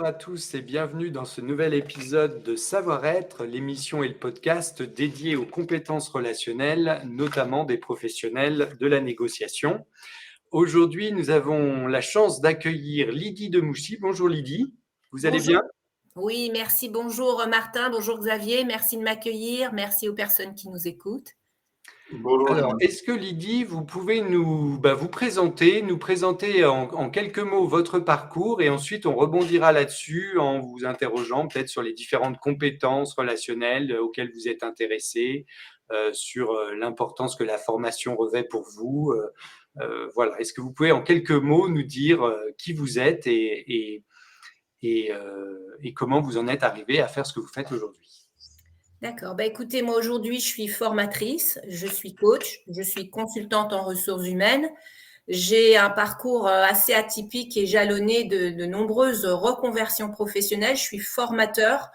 Bonjour à tous et bienvenue dans ce nouvel épisode de Savoir-être, l'émission et le podcast dédié aux compétences relationnelles, notamment des professionnels de la négociation. Aujourd'hui, nous avons la chance d'accueillir Lydie Demouchy. Bonjour Lydie, vous allez Bonjour. bien? Oui, merci. Bonjour Martin, bonjour Xavier. Merci de m'accueillir. Merci aux personnes qui nous écoutent. Bonjour Alors, Lydie. est-ce que Lydie, vous pouvez vous présenter, nous présenter en quelques mots votre parcours et ensuite on rebondira là-dessus en vous interrogeant peut-être sur les différentes compétences relationnelles auxquelles vous êtes intéressé, sur l'importance que la formation revêt pour vous. Voilà. Est-ce que vous pouvez en quelques mots nous dire qui vous êtes et comment vous en êtes arrivé à faire ce que vous faites aujourd'hui? D'accord. Écoutez, moi aujourd'hui, je suis formatrice, je suis coach, je suis consultante en ressources humaines. J'ai un parcours assez atypique et jalonné de nombreuses reconversions professionnelles. Je suis formateur.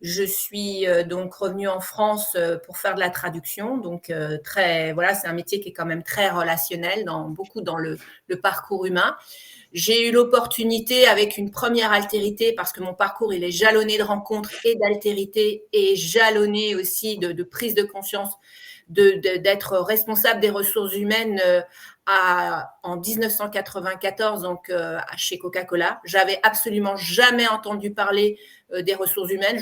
Je suis donc revenue en France pour faire de la traduction. Donc voilà, c'est un métier qui est quand même très relationnel beaucoup dans le parcours humain. J'ai eu l'opportunité avec une première altérité parce que mon parcours il est jalonné de rencontres et d'altérité et jalonné aussi de prise de conscience d'être responsable des ressources humaines en 1994 donc chez Coca-Cola. J'avais absolument jamais entendu parler des ressources humaines.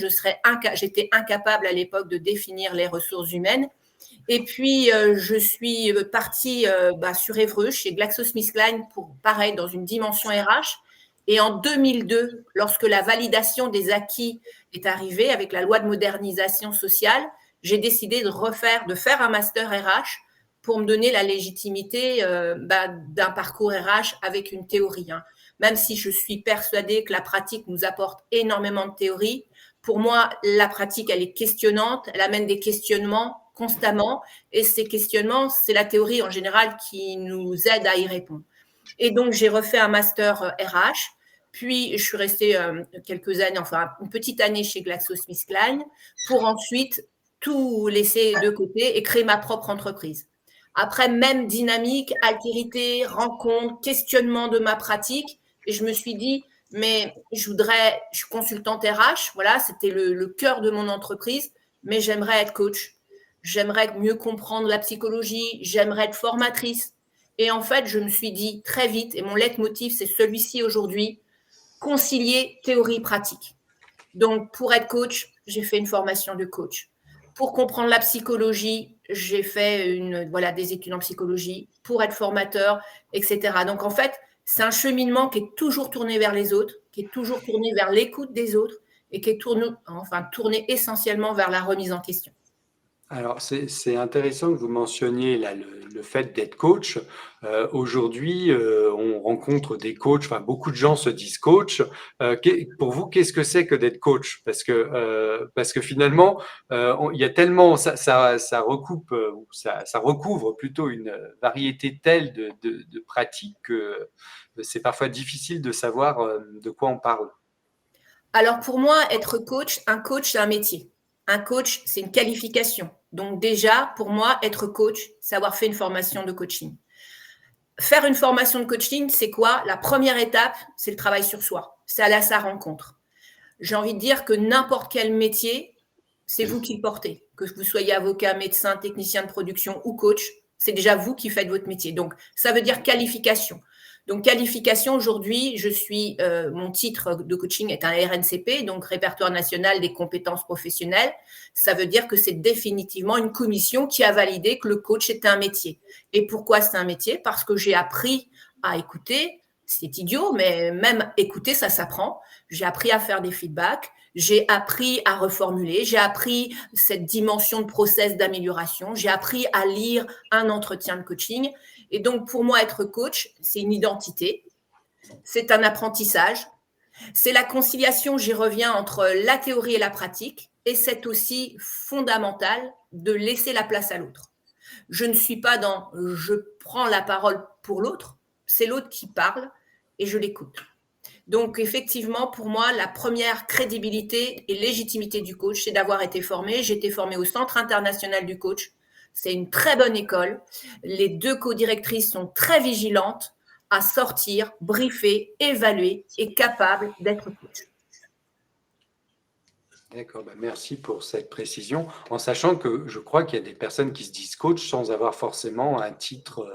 J'étais incapable à l'époque de définir les ressources humaines. Et puis, je suis partie sur Évreux, chez GlaxoSmithKline, pour pareil, dans une dimension RH. Et en 2002, lorsque la validation des acquis est arrivée avec la loi de modernisation sociale, j'ai décidé de faire un master RH pour me donner la légitimité d'un parcours RH avec une théorie. Même si je suis persuadée que la pratique nous apporte énormément de théorie, pour moi, la pratique, elle est questionnante, elle amène des questionnements constamment, et ces questionnements, c'est la théorie en général qui nous aide à y répondre. Et donc, j'ai refait un master RH, puis je suis restée quelques années, enfin une petite année chez GlaxoSmithKline, pour ensuite tout laisser de côté et créer ma propre entreprise. Après, même dynamique, altérité, rencontre, questionnement de ma pratique, et je me suis dit, mais je suis consultante RH, voilà, c'était le cœur de mon entreprise, mais j'aimerais être coach. J'aimerais mieux comprendre la psychologie, j'aimerais être formatrice. Et en fait, je me suis dit très vite, et mon leitmotiv, c'est celui-ci aujourd'hui, concilier théorie pratique. Donc, pour être coach, j'ai fait une formation de coach. Pour comprendre la psychologie, j'ai fait des études en psychologie. Pour être formateur, etc. Donc, en fait, c'est un cheminement qui est toujours tourné vers les autres, qui est toujours tourné vers l'écoute des autres et qui est tourné essentiellement vers la remise en question. Alors, c'est intéressant que vous mentionniez là, le fait d'être coach. Aujourd'hui, on rencontre des coachs, enfin beaucoup de gens se disent coach. Pour vous, qu'est-ce que c'est que d'être coach? Parce que finalement, il y a tellement, ça recoupe, ça recouvre plutôt une variété telle de pratiques que c'est parfois difficile de savoir de quoi on parle. Alors pour moi, être coach, un coach, c'est un métier. Un coach, c'est une qualification. Donc déjà, pour moi, être coach, c'est avoir fait une formation de coaching. Faire une formation de coaching, c'est quoi? La première étape, c'est le travail sur soi. C'est aller à sa rencontre. J'ai envie de dire que n'importe quel métier, c'est vous qui le portez. Que vous soyez avocat, médecin, technicien de production ou coach, c'est déjà vous qui faites votre métier. Donc, ça veut dire qualification. Donc, qualification, aujourd'hui, mon titre de coaching est un RNCP, donc Répertoire national des compétences professionnelles. Ça veut dire que c'est définitivement une commission qui a validé que le coach est un métier. Et pourquoi c'est un métier? Parce que j'ai appris à écouter. C'est idiot, mais même écouter, ça s'apprend. J'ai appris à faire des feedbacks. J'ai appris à reformuler, j'ai appris cette dimension de process d'amélioration, j'ai appris à lire un entretien de coaching. Et donc, pour moi, être coach, c'est une identité, c'est un apprentissage, c'est la conciliation, j'y reviens, entre la théorie et la pratique, et c'est aussi fondamental de laisser la place à l'autre. Je ne suis pas dans je prends la parole pour l'autre, c'est l'autre qui parle et je l'écoute. Donc, effectivement, pour moi, la première crédibilité et légitimité du coach, c'est d'avoir été formé. J'ai été formée au Centre international du coach. C'est une très bonne école. Les deux co-directrices sont très vigilantes à sortir, briefer, évaluer et capables d'être coach. D'accord, bah, merci pour cette précision, en sachant que je crois qu'il y a des personnes qui se disent coach sans avoir forcément un titre.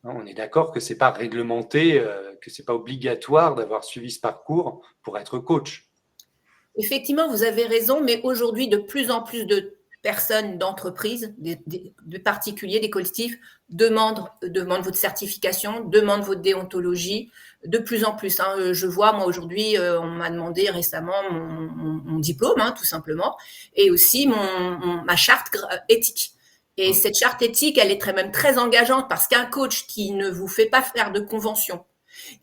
Hein, on est d'accord que c'est pas réglementé, que c'est pas obligatoire d'avoir suivi ce parcours pour être coach. Effectivement, vous avez raison, mais aujourd'hui, de plus en plus de personnes, d'entreprises, de particuliers, des collectifs demandent votre certification, demandent votre déontologie, de plus en plus. Hein. Je vois, moi aujourd'hui, on m'a demandé récemment mon diplôme, hein, tout simplement, et aussi ma charte éthique. Et cette charte éthique, elle est même très engageante parce qu'un coach qui ne vous fait pas faire de convention,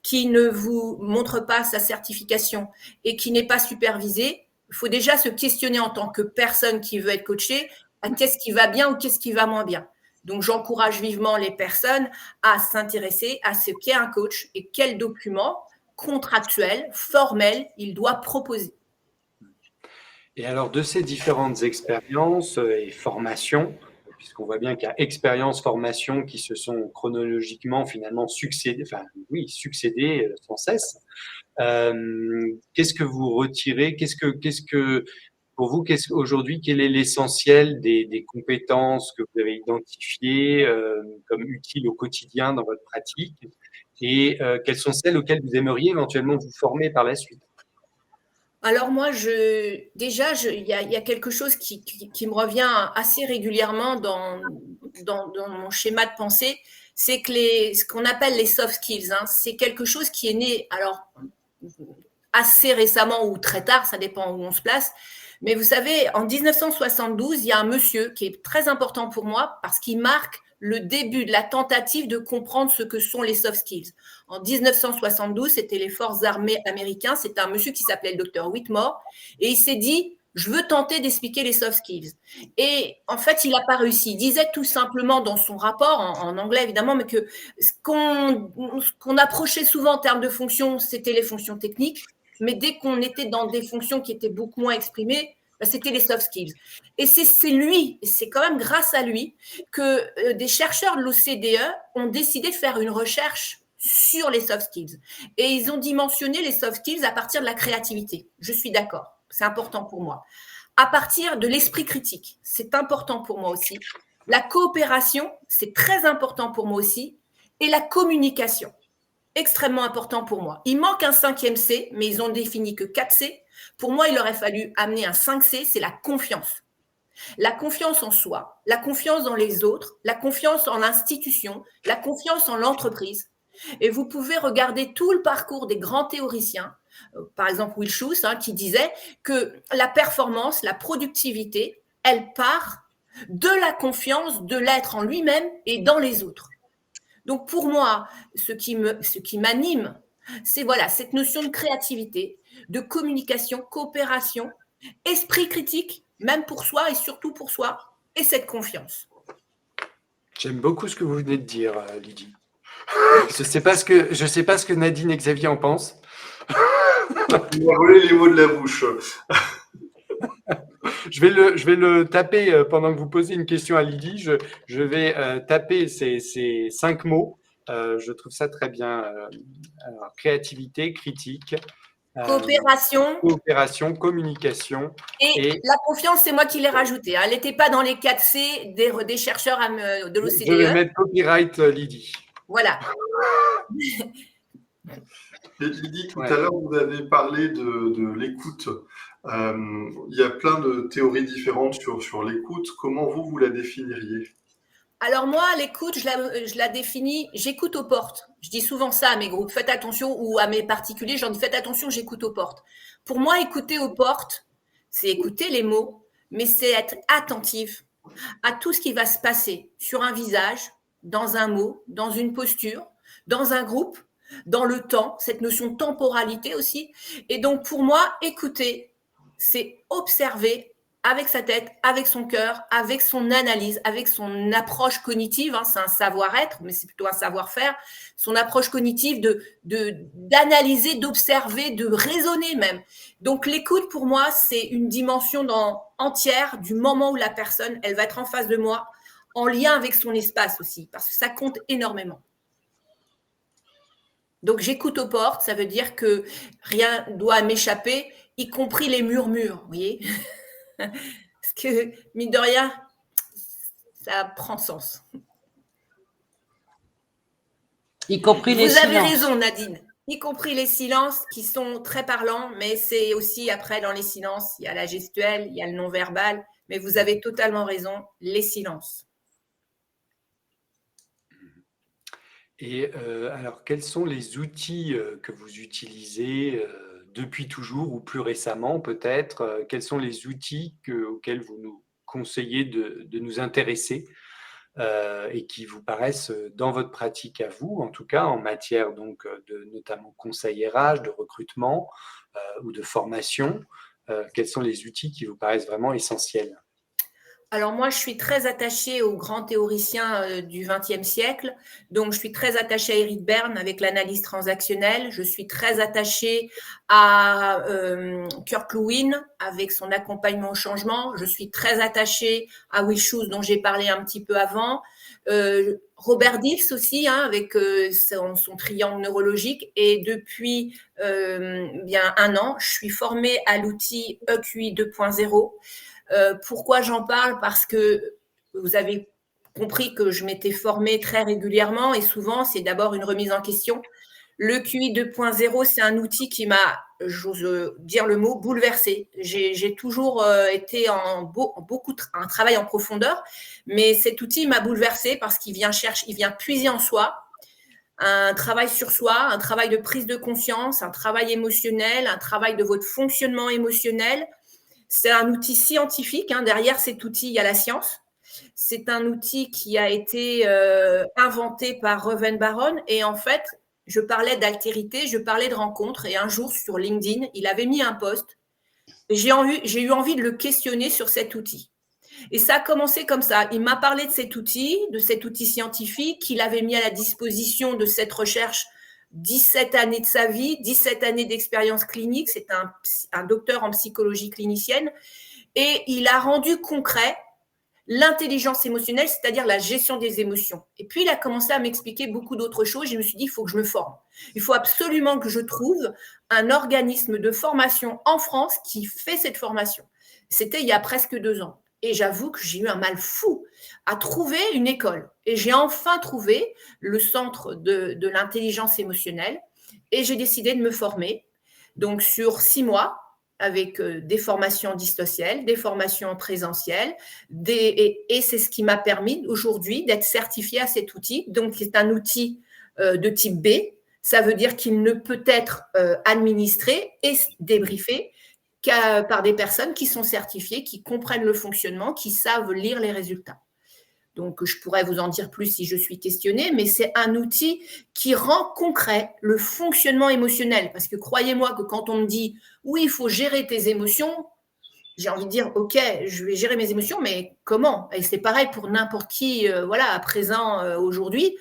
qui ne vous montre pas sa certification et qui n'est pas supervisé, il faut déjà se questionner en tant que personne qui veut être coachée à qu'est-ce qui va bien ou qu'est-ce qui va moins bien. Donc, j'encourage vivement les personnes à s'intéresser à ce qu'est un coach et quels documents contractuels, formels, il doit proposer. Et alors, de ces différentes expériences et formations, puisqu'on voit bien qu'il y a expérience, formation qui se sont chronologiquement finalement succédées, enfin oui, succédées sans cesse. Qu'est-ce que vous retirez? Pour vous, aujourd'hui, quel est l'essentiel des compétences que vous avez identifiées comme utiles au quotidien dans votre pratique? Et quelles sont celles auxquelles vous aimeriez éventuellement vous former par la suite? Alors moi, il y a quelque chose qui me revient assez régulièrement dans mon schéma de pensée, c'est que ce qu'on appelle les soft skills, hein, c'est quelque chose qui est né, alors assez récemment ou très tard, ça dépend où on se place. Mais vous savez, en 1972, il y a un monsieur qui est très important pour moi parce qu'il marque le début de la tentative de comprendre ce que sont les soft skills. En 1972, c'était les forces armées américaines, c'était un monsieur qui s'appelait le docteur Whitmore, et il s'est dit, je veux tenter d'expliquer les soft skills. Et en fait, il n'a pas réussi. Il disait tout simplement dans son rapport, en anglais évidemment, mais que ce qu'on approchait souvent en termes de fonctions, c'était les fonctions techniques, mais dès qu'on était dans des fonctions qui étaient beaucoup moins exprimées, c'était les soft skills. Et c'est lui, c'est quand même grâce à lui que des chercheurs de l'OCDE ont décidé de faire une recherche sur les soft skills. Et ils ont dimensionné les soft skills à partir de la créativité. Je suis d'accord, c'est important pour moi. À partir de l'esprit critique, c'est important pour moi aussi. La coopération, c'est très important pour moi aussi. Et la communication, extrêmement important pour moi. Il manque un 5e C, mais ils ont défini que 4 C. Pour moi, il aurait fallu amener un 5 C, c'est la confiance. La confiance en soi, la confiance dans les autres, la confiance en l'institution, la confiance en l'entreprise. Et vous pouvez regarder tout le parcours des grands théoriciens, par exemple Will Schuss, hein, qui disait que la performance, la productivité, elle part de la confiance de l'être en lui-même et dans les autres. Donc pour moi, ce qui m'anime, c'est voilà, cette notion de créativité, de communication, coopération, esprit critique, même pour soi et surtout pour soi, et cette confiance. J'aime beaucoup ce que vous venez de dire, Lydie. Je ne sais pas ce que Nadine et Xavier en pensent. Il m'a volé les mots de la bouche. Je vais le taper pendant que vous posez une question à Lydie. Je vais taper ces 5 mots. Je trouve ça très bien. Alors, créativité, critique, Coopération. coopération, communication. Et la confiance, c'est moi qui l'ai rajoutée. Hein. Elle n'était pas dans les 4 C des chercheurs de l'OCDE. Je vais mettre copyright Lydie. Voilà. Lydie, tout à l'heure, vous avez parlé de l'écoute. Il y a plein de théories différentes sur l'écoute. Comment vous la définiriez? Alors moi, l'écoute, je la définis, j'écoute aux portes. Je dis souvent ça à mes groupes, faites attention, ou à mes particuliers, j'en dis faites attention, j'écoute aux portes. Pour moi, écouter aux portes, c'est écouter les mots, mais c'est être attentif à tout ce qui va se passer sur un visage, dans un mot, dans une posture, dans un groupe, dans le temps, cette notion de temporalité aussi. Et donc pour moi, écouter, c'est observer avec sa tête, avec son cœur, avec son analyse, avec son approche cognitive, hein, c'est un savoir-être, mais c'est plutôt un savoir-faire, son approche cognitive d'analyser, d'observer, de raisonner même. Donc l'écoute, pour moi, c'est une dimension entière du moment où la personne, elle va être en face de moi, en lien avec son espace aussi, parce que ça compte énormément. Donc, j'écoute aux portes, ça veut dire que rien doit m'échapper, y compris les murmures, vous voyez. Parce que, mine de rien, ça prend sens. Y compris les silences. Vous avez silences. raison, Nadine. Y compris les silences qui sont très parlants, mais c'est aussi après dans les silences, il y a la gestuelle, il y a le non-verbal, mais vous avez totalement raison, les silences. Et alors, quels sont les outils que vous utilisez depuis toujours ou plus récemment peut-être? Quels sont les outils auxquels vous nous conseillez de nous intéresser et qui vous paraissent dans votre pratique à vous, en tout cas en matière donc de notamment conseil RH, de recrutement ou de formation? Quels sont les outils qui vous paraissent vraiment essentiels? Alors moi, je suis très attachée aux grands théoriciens du XXe siècle. Donc, je suis très attachée à Eric Berne avec l'analyse transactionnelle. Je suis très attachée à Kurt Lewin avec son accompagnement au changement. Je suis très attachée à Will Shoes dont j'ai parlé un petit peu avant. Robert Dills aussi, avec son triangle neurologique. Et depuis bien 1 an, je suis formée à l'outil EQI 2.0. Pourquoi j'en parle? Parce que vous avez compris que je m'étais formée très régulièrement et souvent, c'est d'abord une remise en question. Le QI 2.0, c'est un outil qui m'a, j'ose dire le mot, bouleversée. J'ai toujours été en un travail en profondeur, mais cet outil m'a bouleversée parce qu'il vient puiser en soi un travail sur soi, un travail de prise de conscience, un travail émotionnel, un travail de votre fonctionnement émotionnel. C'est un outil scientifique. Derrière cet outil, il y a la science. C'est un outil qui a été inventé par Reuven Baron. Et en fait, je parlais d'altérité, je parlais de rencontre. Et un jour, sur LinkedIn, il avait mis un post. J'ai eu envie de le questionner sur cet outil. Et ça a commencé comme ça. Il m'a parlé de cet outil scientifique qu'il avait mis à la disposition de cette recherche 17 années de sa vie, 17 années d'expérience clinique. C'est un docteur en psychologie clinicienne. Et il a rendu concret l'intelligence émotionnelle, c'est-à-dire la gestion des émotions. Et puis, il a commencé à m'expliquer beaucoup d'autres choses. Je me suis dit, il faut que je me forme. Il faut absolument que je trouve un organisme de formation en France qui fait cette formation. C'était il y a presque 2 ans. Et j'avoue que j'ai eu un mal fou à trouver une école. Et j'ai enfin trouvé le centre de l'intelligence émotionnelle. Et j'ai décidé de me former. Donc, sur 6 mois, avec des formations distancielles, des formations en présentiel. Et c'est ce qui m'a permis aujourd'hui d'être certifiée à cet outil. Donc, c'est un outil de type B. Ça veut dire qu'il ne peut être administré et débriefé par des personnes qui sont certifiées, qui comprennent le fonctionnement, qui savent lire les résultats. Donc, je pourrais vous en dire plus si je suis questionnée, mais c'est un outil qui rend concret le fonctionnement émotionnel. Parce que croyez-moi que quand on me dit « oui, il faut gérer tes émotions », j'ai envie de dire « ok, je vais gérer mes émotions, mais comment ?» Et c'est pareil pour n'importe qui, à présent, aujourd'hui.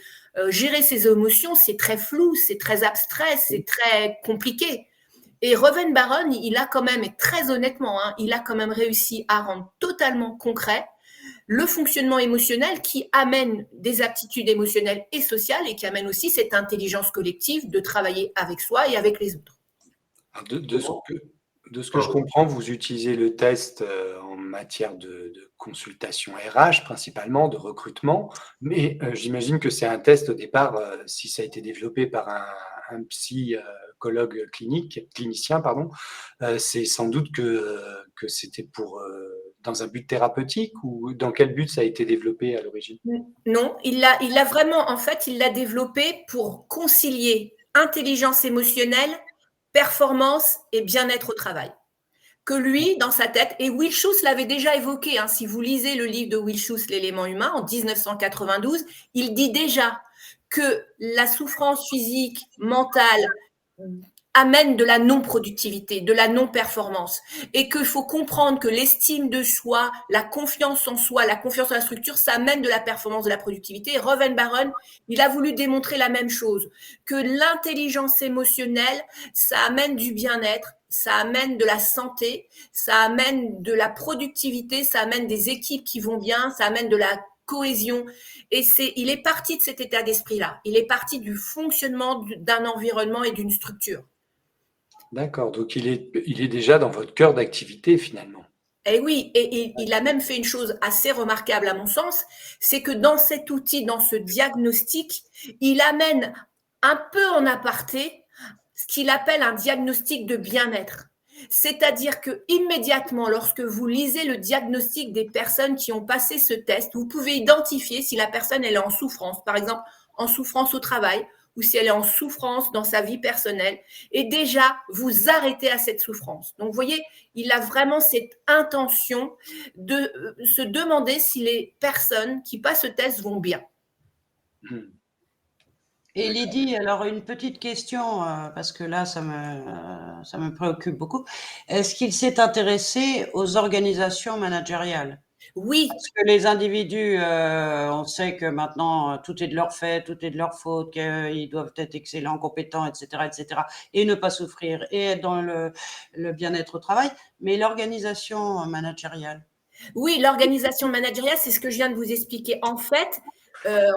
Gérer ses émotions, c'est très flou, c'est très abstrait, c'est très compliqué. Et Reuven Baron, il a quand même, et très honnêtement, il a quand même réussi à rendre totalement concret le fonctionnement émotionnel qui amène des aptitudes émotionnelles et sociales et qui amène aussi cette intelligence collective de travailler avec soi et avec les autres. De ce que je comprends, vous utilisez le test en matière de consultation RH principalement, de recrutement, mais j'imagine que c'est un test au départ, si ça a été développé par un psychologue clinicien, c'est sans doute que c'était dans un but thérapeutique ou dans quel but ça a été développé à l'origine? Non, il l'a vraiment, en fait, il l'a développé pour concilier intelligence émotionnelle, performance et bien-être au travail. Que lui, dans sa tête, et Will Shoes l'avait déjà évoqué, si vous lisez le livre de Will Shoes, L'élément humain, en 1992, il dit déjà que la souffrance physique, mentale, amène de la non-productivité, de la non-performance, et qu'il faut comprendre que l'estime de soi, la confiance en soi, la confiance en la structure, ça amène de la performance, de la productivité. Et Reuven Baron, il a voulu démontrer la même chose, que l'intelligence émotionnelle, ça amène du bien-être, ça amène de la santé, ça amène de la productivité, ça amène des équipes qui vont bien, ça amène de la cohésion. Et il est parti de cet état d'esprit-là. Il est parti du fonctionnement d'un environnement et d'une structure. D'accord, donc il est déjà dans votre cœur d'activité finalement. Et oui, et il a même fait une chose assez remarquable à mon sens, c'est que dans cet outil, dans ce diagnostic, il amène un peu en aparté ce qu'il appelle un diagnostic de bien-être. C'est-à-dire que immédiatement, lorsque vous lisez le diagnostic des personnes qui ont passé ce test, vous pouvez identifier si la personne elle est en souffrance, par exemple en souffrance au travail, ou si elle est en souffrance dans sa vie personnelle, et déjà vous arrêtez à cette souffrance. Donc, vous voyez, il a vraiment cette intention de se demander si les personnes qui passent ce test vont bien. Et Lydie, alors une petite question, parce que là, ça me préoccupe beaucoup. Est-ce qu'il s'est intéressé aux organisations managériales? Oui. Parce que les individus, on sait que maintenant, tout est de leur fait, tout est de leur faute, qu'ils doivent être excellents, compétents, etc., et ne pas souffrir, et être dans le bien-être au travail. Mais l'organisation managériale? Oui, l'organisation managériale, c'est ce que je viens de vous expliquer. En fait,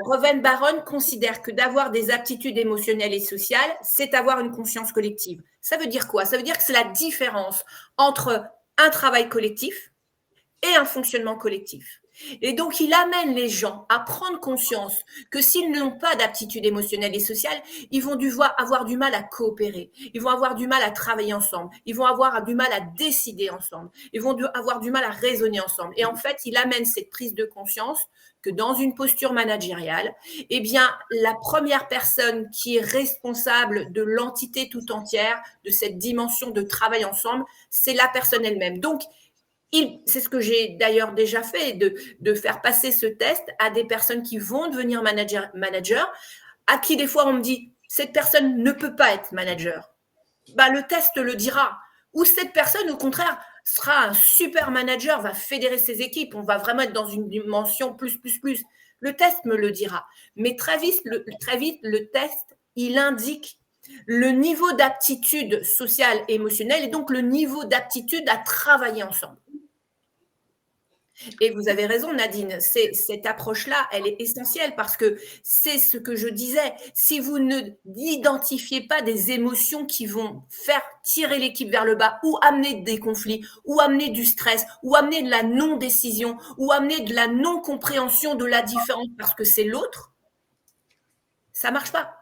Roven-Baron considère que d'avoir des aptitudes émotionnelles et sociales, c'est avoir une conscience collective. Ça veut dire quoi? Ça veut dire que c'est la différence entre un travail collectif et un fonctionnement collectif. Et donc, il amène les gens à prendre conscience que s'ils n'ont pas d'aptitude émotionnelle et sociale, ils vont avoir du mal à coopérer, ils vont avoir du mal à travailler ensemble, ils vont avoir du mal à décider ensemble, ils vont avoir du mal à raisonner ensemble. Et en fait, il amène cette prise de conscience que dans une posture managériale, eh bien, la première personne qui est responsable de l'entité tout entière, de cette dimension de travail ensemble, c'est la personne elle-même. Donc, c'est ce que j'ai d'ailleurs déjà fait, de faire passer ce test à des personnes qui vont devenir manager, à qui des fois on me dit, cette personne ne peut pas être manager. Bah, le test le dira. Ou cette personne, au contraire, sera un super manager, va fédérer ses équipes, on va vraiment être dans une dimension plus. Le test me le dira. Mais très vite, le test, il indique le niveau d'aptitude sociale et émotionnelle et donc le niveau d'aptitude à travailler ensemble. Et vous avez raison, Nadine, cette approche-là, elle est essentielle parce que c'est ce que je disais. Si vous n'identifiez pas des émotions qui vont faire tirer l'équipe vers le bas ou amener des conflits, ou amener du stress, ou amener de la non-décision, ou amener de la non-compréhension de la différence parce que c'est l'autre, ça ne marche pas.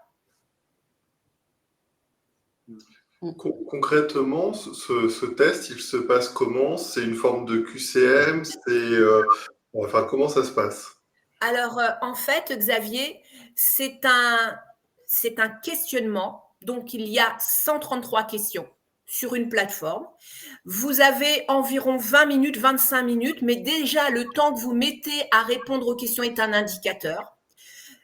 Concrètement, ce test, il se passe comment? C'est une forme de QCM? Enfin, comment ça se passe? Alors, en fait, Xavier, c'est un questionnement. Donc, il y a 133 questions sur une plateforme. Vous avez environ 20 minutes, 25 minutes, mais déjà, le temps que vous mettez à répondre aux questions est un indicateur.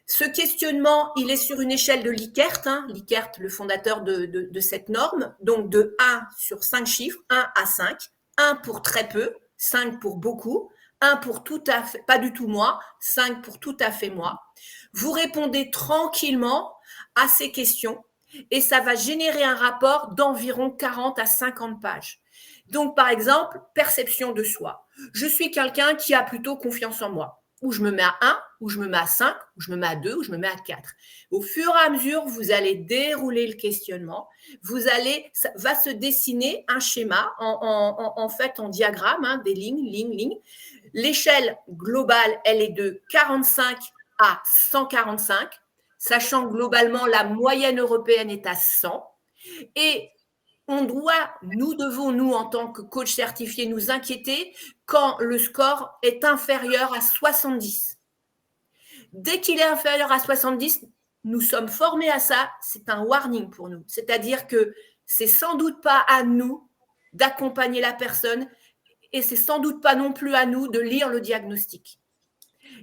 Ce questionnement, il est sur une échelle de Likert, Likert, le fondateur de cette norme, donc de 1 sur 5 chiffres, 1 à 5, 1 pour très peu, 5 pour beaucoup, 1 pour tout à fait, pas du tout moi, 5 pour tout à fait moi. Vous répondez tranquillement à ces questions et ça va générer un rapport d'environ 40 à 50 pages. Donc, par exemple, perception de soi. Je suis quelqu'un qui a plutôt confiance en moi. Ou je me mets à 1, ou je me mets à 5, ou je me mets à 2, ou je me mets à 4. Au fur et à mesure, vous allez dérouler le questionnement. Ça va se dessiner un schéma en fait en diagramme, des lignes. L'échelle globale, elle est de 45 à 145, sachant que globalement, la moyenne européenne est à 100. Et nous devons, en tant que coach certifié, nous inquiéter quand le score est inférieur à 70. Dès qu'il est inférieur à 70, nous sommes formés à ça, c'est un warning pour nous. C'est-à-dire que c'est sans doute pas à nous d'accompagner la personne et c'est sans doute pas non plus à nous de lire le diagnostic.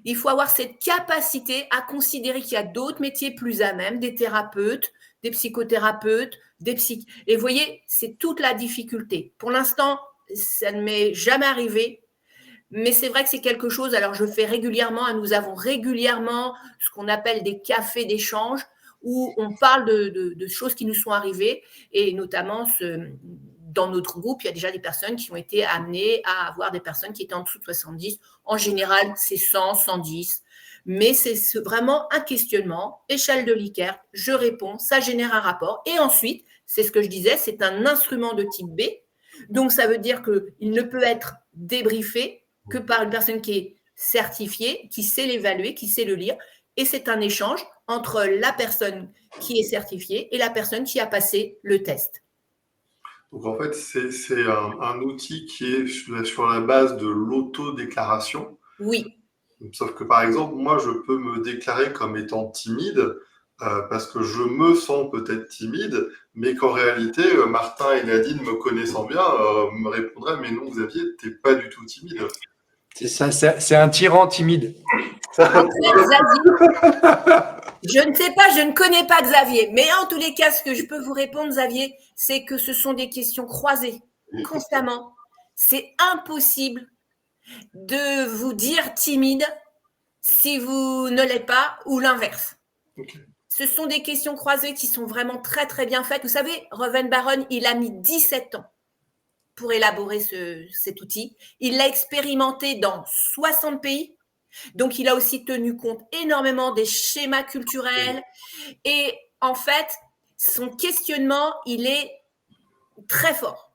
Il faut avoir cette capacité à considérer qu'il y a d'autres métiers plus à même, des thérapeutes, des psychothérapeutes, et vous voyez, c'est toute la difficulté. Pour l'instant, ça ne m'est jamais arrivé, mais c'est vrai que c'est quelque chose, alors je fais régulièrement, nous avons régulièrement ce qu'on appelle des cafés d'échange, où on parle de choses qui nous sont arrivées, et notamment dans notre groupe, il y a déjà des personnes qui ont été amenées à avoir des personnes qui étaient en dessous de 70. En général, c'est 100, 110. Mais c'est vraiment un questionnement, échelle de Likert, je réponds, ça génère un rapport. Et ensuite, c'est ce que je disais, c'est un instrument de type B. Donc, ça veut dire qu'il ne peut être débriefé que par une personne qui est certifiée, qui sait l'évaluer, qui sait le lire. Et c'est un échange entre la personne qui est certifiée et la personne qui a passé le test. Donc en fait, c'est un outil qui est sur la base de l'autodéclaration. Oui. Sauf que par exemple, moi, je peux me déclarer comme étant timide parce que je me sens peut-être timide, mais qu'en réalité, Martin et Nadine, me connaissant bien, me répondraient, mais non, Xavier, t'es pas du tout timide. C'est ça, c'est un tyran timide. En fait, je ne sais pas, je ne connais pas Xavier, mais en tous les cas, ce que je peux vous répondre, Xavier, c'est que ce sont des questions croisées constamment. C'est impossible de vous dire timide si vous ne l'êtes pas ou l'inverse. Okay. Ce sont des questions croisées qui sont vraiment très, très bien faites. Vous savez, Reuven Baron, il a mis 17 ans pour élaborer cet outil. Il l'a expérimenté dans 60 pays. Donc, il a aussi tenu compte énormément des schémas culturels. Et en fait, son questionnement, il est très fort.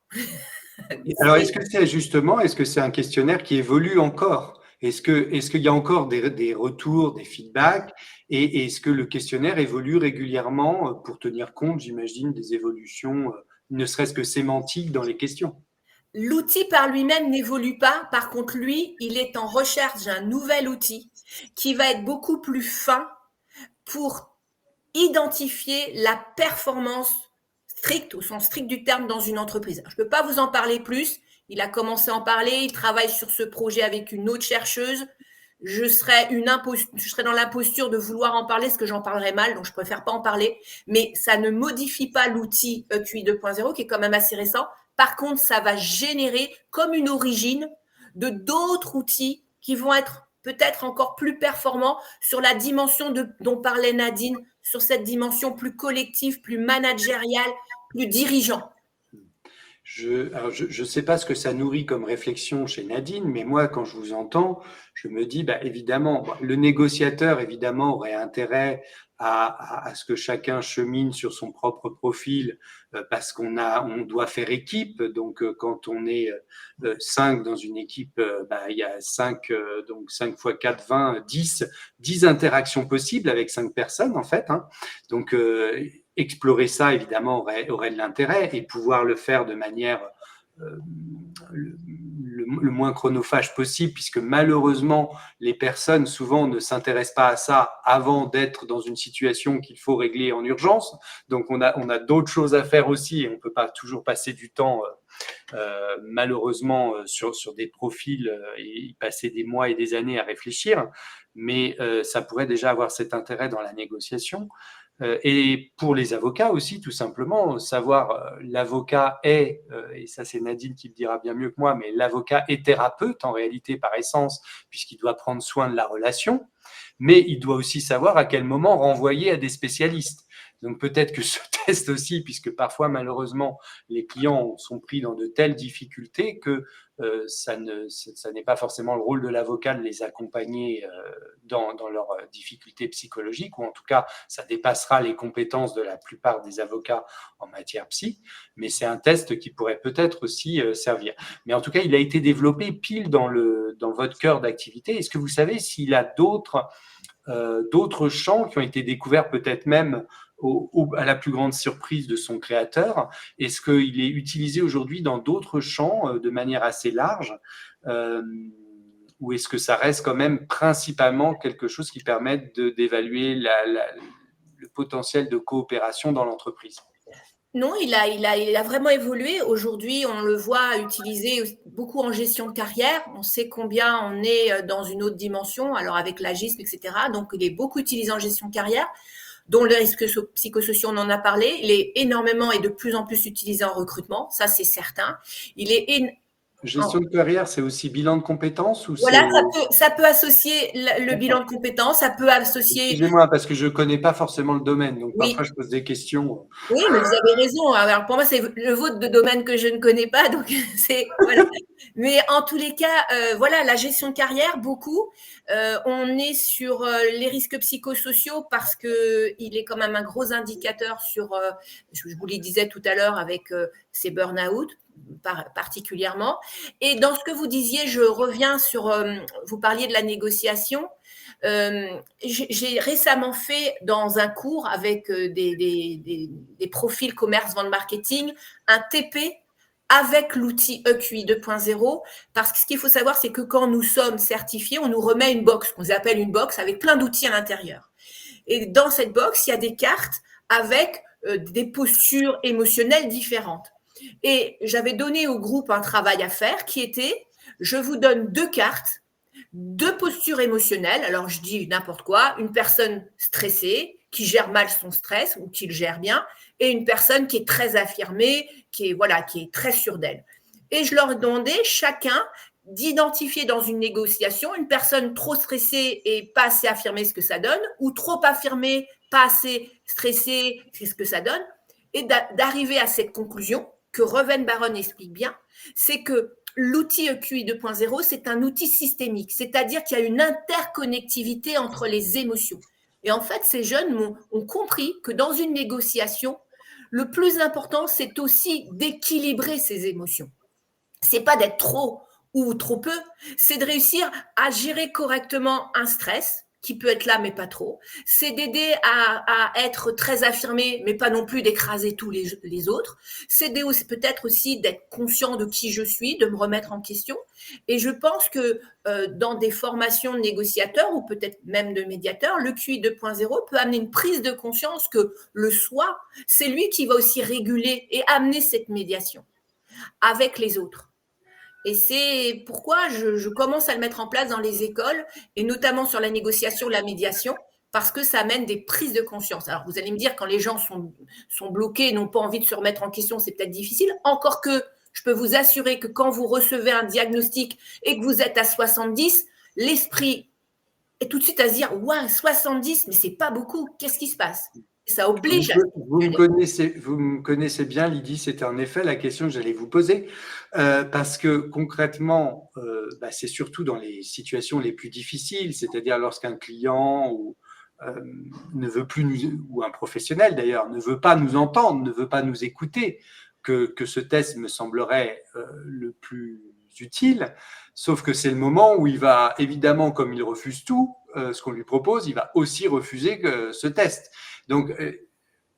Alors, est-ce que c'est un questionnaire qui évolue encore? Est-ce qu'il y a encore des retours, des feedbacks? Et est-ce que le questionnaire évolue régulièrement pour tenir compte, j'imagine, des évolutions, ne serait-ce que sémantiques dans les questions? L'outil par lui-même n'évolue pas. Par contre, lui, il est en recherche d'un nouvel outil qui va être beaucoup plus fin pour identifier la performance stricte, au sens strict du terme, dans une entreprise. Je ne peux pas vous en parler plus. Il a commencé à en parler. Il travaille sur ce projet avec une autre chercheuse. Je serais dans l'imposture de vouloir en parler, parce que j'en parlerais mal, donc je préfère pas en parler. Mais ça ne modifie pas l'outil EQI 2.0, qui est quand même assez récent. Par contre, ça va générer comme une origine de d'autres outils qui vont être peut-être encore plus performants sur la dimension dont parlait Nadine, sur cette dimension plus collective, plus managériale, plus dirigeant. Je ne sais pas ce que ça nourrit comme réflexion chez Nadine, mais moi, quand je vous entends, je me dis, évidemment, le négociateur, évidemment, aurait intérêt à ce que chacun chemine sur son propre profil parce qu'on doit faire équipe. Donc, quand on est 5 dans une équipe, il y a 5 x 4, 20, 10 interactions possibles avec 5 personnes, en fait. Hein. Donc, explorer ça, évidemment, aurait de l'intérêt et pouvoir le faire de manière le moins chronophage possible, puisque malheureusement, les personnes souvent ne s'intéressent pas à ça avant d'être dans une situation qu'il faut régler en urgence. Donc, on a d'autres choses à faire aussi et on ne peut pas toujours passer du temps malheureusement sur des profils et y passer des mois et des années à réfléchir. Mais ça pourrait déjà avoir cet intérêt dans la négociation. Et pour les avocats aussi, tout simplement, savoir l'avocat est, et ça c'est Nadine qui le dira bien mieux que moi, mais l'avocat est thérapeute en réalité par essence, puisqu'il doit prendre soin de la relation, mais il doit aussi savoir à quel moment renvoyer à des spécialistes. Donc peut-être que ce test aussi, puisque parfois malheureusement les clients sont pris dans de telles difficultés que ça n'est pas forcément le rôle de l'avocat de les accompagner dans leurs difficultés psychologiques, ou en tout cas ça dépassera les compétences de la plupart des avocats en matière psy, mais c'est un test qui pourrait peut-être aussi servir. Mais en tout cas, il a été développé pile dans votre cœur d'activité. Est-ce que vous savez s'il y a d'autres champs qui ont été découverts peut-être même à la plus grande surprise de son créateur? Est-ce qu'il est utilisé aujourd'hui dans d'autres champs de manière assez large ou est-ce que ça reste quand même principalement quelque chose qui permette d'évaluer le potentiel de coopération dans l'entreprise? Non, il a vraiment évolué. Aujourd'hui, on le voit utilisé beaucoup en gestion de carrière. On sait combien on est dans une autre dimension, alors avec l'agisme, etc. Donc, il est beaucoup utilisé en gestion de carrière, dont le risque psychosociaux, on en a parlé. Il est énormément et de plus en plus utilisé en recrutement, ça c'est certain. Il est Gestion de carrière, c'est aussi bilan de compétences ou c'est… Voilà, ça peut associer le bilan de compétences, ça peut associer… Excusez-moi, parce que je ne connais pas forcément le domaine, donc Oui, parfois je pose des questions. oui, mais vous avez raison. Alors pour moi, c'est le vôtre de domaine que je ne connais pas, donc voilà. Mais en tous les cas, voilà, la gestion de carrière, beaucoup. On est sur les risques psychosociaux parce que il est quand même un gros indicateur sur, je vous le disais tout à l'heure avec ces burn-out particulièrement. Et dans ce que vous disiez, je reviens sur, vous parliez de la négociation. J'ai récemment fait dans un cours avec des profils commerce, vente, marketing, un TP avec l'outil EQI 2.0, parce que ce qu'il faut savoir, c'est que quand nous sommes certifiés, on nous remet une box, qu'on appelle une box, avec plein d'outils à l'intérieur. Et dans cette box, il y a des cartes avec des postures émotionnelles différentes. Et j'avais donné au groupe un travail à faire qui était, je vous donne 2 cartes, 2 postures émotionnelles. Alors, je dis n'importe quoi. Une personne stressée, qui gère mal son stress ou qui le gère bien, et une personne qui est très affirmée, qui est très sûre d'elle. Et je leur demandais chacun d'identifier dans une négociation une personne trop stressée et pas assez affirmée, ce que ça donne, ou trop affirmée, pas assez stressée, c'est ce que ça donne, et d'arriver à cette conclusion que Reven-Baron explique bien, c'est que l'outil EQI 2.0, c'est un outil systémique, c'est-à-dire qu'il y a une interconnectivité entre les émotions. Et en fait, ces jeunes ont compris que dans une négociation, le plus important, c'est aussi d'équilibrer ses émotions. C'est pas d'être trop ou trop peu, c'est de réussir à gérer correctement un stress qui peut être là mais pas trop. C'est d'aider à être très affirmé mais pas non plus d'écraser tous les autres. C'est peut-être aussi d'être conscient de qui je suis, de me remettre en question. Et je pense que dans des formations de négociateurs ou peut-être même de médiateurs, le QI 2.0 peut amener une prise de conscience que le soi, c'est lui qui va aussi réguler et amener cette médiation avec les autres. Et c'est pourquoi je commence à le mettre en place dans les écoles, et notamment sur la négociation, la médiation, parce que ça amène des prises de conscience. Alors, vous allez me dire, quand les gens sont bloqués, n'ont pas envie de se remettre en question, c'est peut-être difficile. Encore que, je peux vous assurer que quand vous recevez un diagnostic et que vous êtes à 70, l'esprit est tout de suite à se dire « Ouais, 70, mais c'est pas beaucoup, qu'est-ce qui se passe ?» Ça oblige à… Vous me connaissez bien, Lydie, c'était en effet la question que j'allais vous poser, parce que concrètement, c'est surtout dans les situations les plus difficiles, c'est-à-dire lorsqu'un client ne veut plus ou un professionnel d'ailleurs, ne veut pas nous entendre, ne veut pas nous écouter, que ce test me semblerait le plus utile, sauf que c'est le moment où il va, évidemment, comme il refuse tout, ce qu'on lui propose, il va aussi refuser ce test. Donc,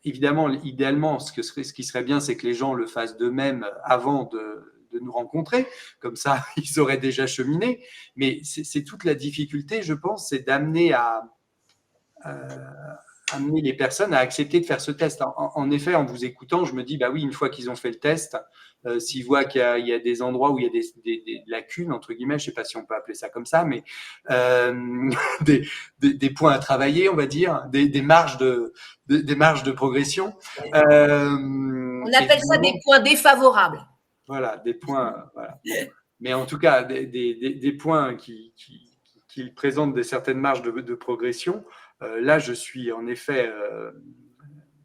évidemment, idéalement, ce qui serait bien, c'est que les gens le fassent d'eux-mêmes avant de nous rencontrer. Comme ça, ils auraient déjà cheminé. Mais c'est toute la difficulté, je pense, c'est d'amener amener les personnes à accepter de faire ce test. En effet, en vous écoutant, je me dis, bah oui, une fois qu'ils ont fait le test, s'ils voient qu'il y a des endroits où il y a des lacunes, entre guillemets, je ne sais pas si on peut appeler ça comme ça, mais des points à travailler, on va dire, des marges de progression. On appelle ça des points défavorables. Voilà, des points. Voilà. Mais en tout cas, des points qui présentent des certaines marges de progression. Là, je suis en effet,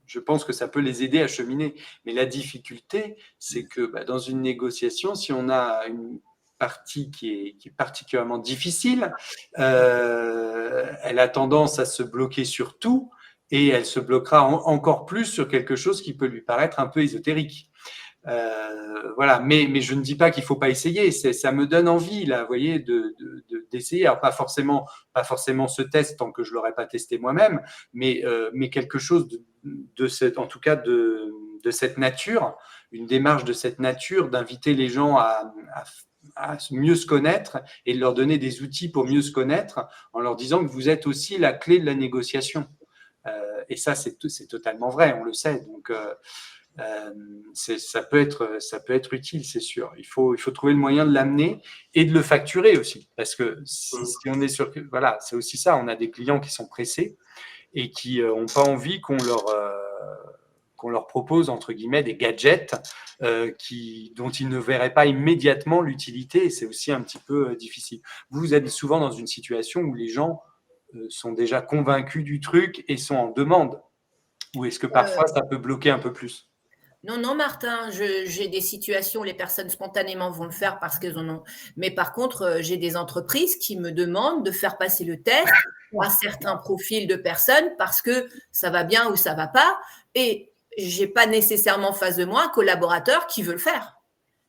je pense que ça peut les aider à cheminer. Mais la difficulté, c'est que dans une négociation, si on a une partie qui est particulièrement difficile, elle a tendance à se bloquer sur tout et elle se bloquera encore plus sur quelque chose qui peut lui paraître un peu ésotérique. Voilà, mais je ne dis pas qu'il faut pas essayer. Ça me donne envie, là, vous voyez, d'essayer. Alors pas forcément ce test tant que je l'aurais pas testé moi-même, mais quelque chose en tout cas de cette nature, une démarche de cette nature, d'inviter les gens à mieux se connaître et de leur donner des outils pour mieux se connaître, en leur disant que vous êtes aussi la clé de la négociation. Et ça, c'est totalement vrai, on le sait. Donc ça peut être utile, c'est sûr. Il faut trouver le moyen de l'amener et de le facturer aussi, parce que si on est sûr que voilà, c'est aussi ça. On a des clients qui sont pressés et qui n'ont pas envie qu'on qu'on leur propose, entre guillemets, des gadgets dont ils ne verraient pas immédiatement l'utilité, et c'est aussi un petit peu difficile. Vous êtes souvent dans une situation où les gens sont déjà convaincus du truc et sont en demande, ou est-ce que parfois ça peut bloquer un peu plus? Non, non, Martin, j'ai des situations où les personnes spontanément vont le faire parce qu'elles en ont. Mais par contre, j'ai des entreprises qui me demandent de faire passer le test à certains profils de personnes parce que ça va bien ou ça va pas. Et j'ai pas nécessairement en face de moi un collaborateur qui veut le faire.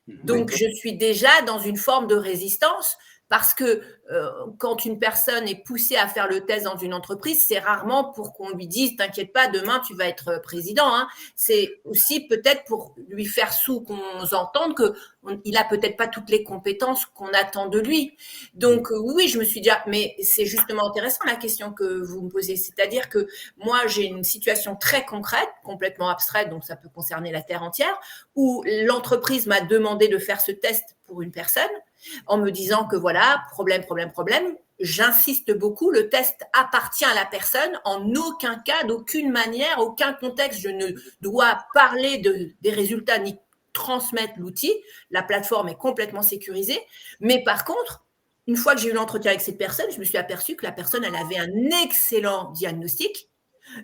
Donc, je suis déjà dans une forme de résistance parce que quand une personne est poussée à faire le test dans une entreprise, c'est rarement pour qu'on lui dise « t'inquiète pas, demain tu vas être président ». C'est aussi peut-être pour lui faire qu'on entende qu'il n'a peut-être pas toutes les compétences qu'on attend de lui. Donc oui, je me suis dit « mais c'est justement intéressant la question que vous me posez ». C'est-à-dire que moi, j'ai une situation très concrète, complètement abstraite, donc ça peut concerner la Terre entière, où l'entreprise m'a demandé de faire ce test pour une personne en me disant que voilà, problème. J'insiste beaucoup, le test appartient à la personne, en aucun cas, d'aucune manière, aucun contexte, je ne dois parler des résultats ni transmettre l'outil. La plateforme est complètement sécurisée. Mais par contre, une fois que j'ai eu l'entretien avec cette personne, je me suis aperçue que la personne, elle avait un excellent diagnostic.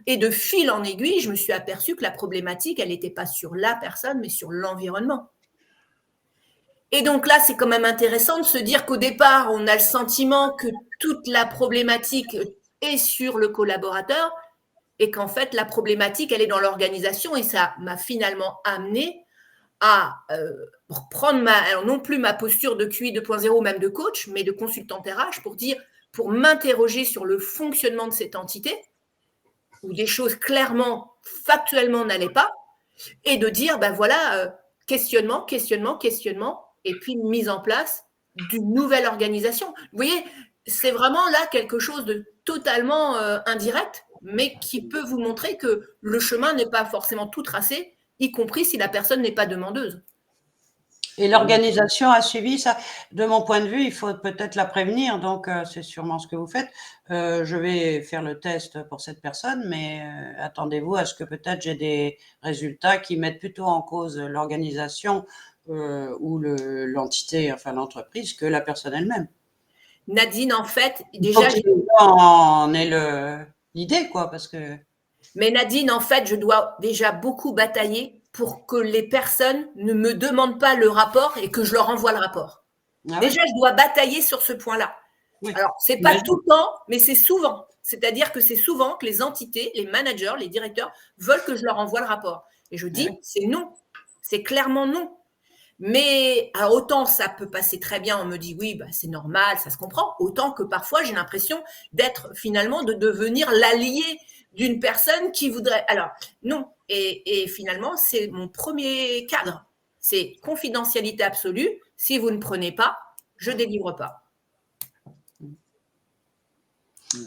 Et de fil en aiguille, je me suis aperçue que la problématique, elle n'était pas sur la personne, mais sur l'environnement. Et donc là, c'est quand même intéressant de se dire qu'au départ, on a le sentiment que toute la problématique est sur le collaborateur et qu'en fait, la problématique, elle est dans l'organisation. Et ça m'a finalement amené à prendre alors non plus ma posture de QI 2.0 ou même de coach, mais de consultant RH pour m'interroger sur le fonctionnement de cette entité où des choses clairement, factuellement n'allaient pas, et de dire, ben voilà, questionnement, et puis mise en place d'une nouvelle organisation. Vous voyez, c'est vraiment là quelque chose de totalement indirect, mais qui peut vous montrer que le chemin n'est pas forcément tout tracé, y compris si la personne n'est pas demandeuse. Et l'organisation a suivi ça. De mon point de vue, il faut peut-être la prévenir. Donc, c'est sûrement ce que vous faites. Je vais faire le test pour cette personne, mais attendez-vous à ce que peut-être j'ai des résultats qui mettent plutôt en cause l'organisation ou l'entité, enfin l'entreprise, que la personne elle-même. Nadine, en fait, déjà, en est l'idée, quoi, parce que. Mais Nadine, en fait, je dois déjà beaucoup batailler pour que les personnes ne me demandent pas le rapport et que je leur envoie le rapport. Ah déjà, je dois batailler sur ce point-là. Oui. Alors, c'est pas tout le temps, mais c'est souvent. C'est-à-dire que c'est souvent que les entités, les managers, les directeurs veulent que je leur envoie le rapport. Et je dis, c'est non. C'est clairement non. Mais alors, autant ça peut passer très bien, on me dit oui, bah, c'est normal, ça se comprend. Autant que parfois, j'ai l'impression d'être finalement, de devenir l'allié d'une personne qui voudrait… Alors, non. Et finalement, c'est mon premier cadre. C'est confidentialité absolue. Si vous ne prenez pas, je ne délivre pas.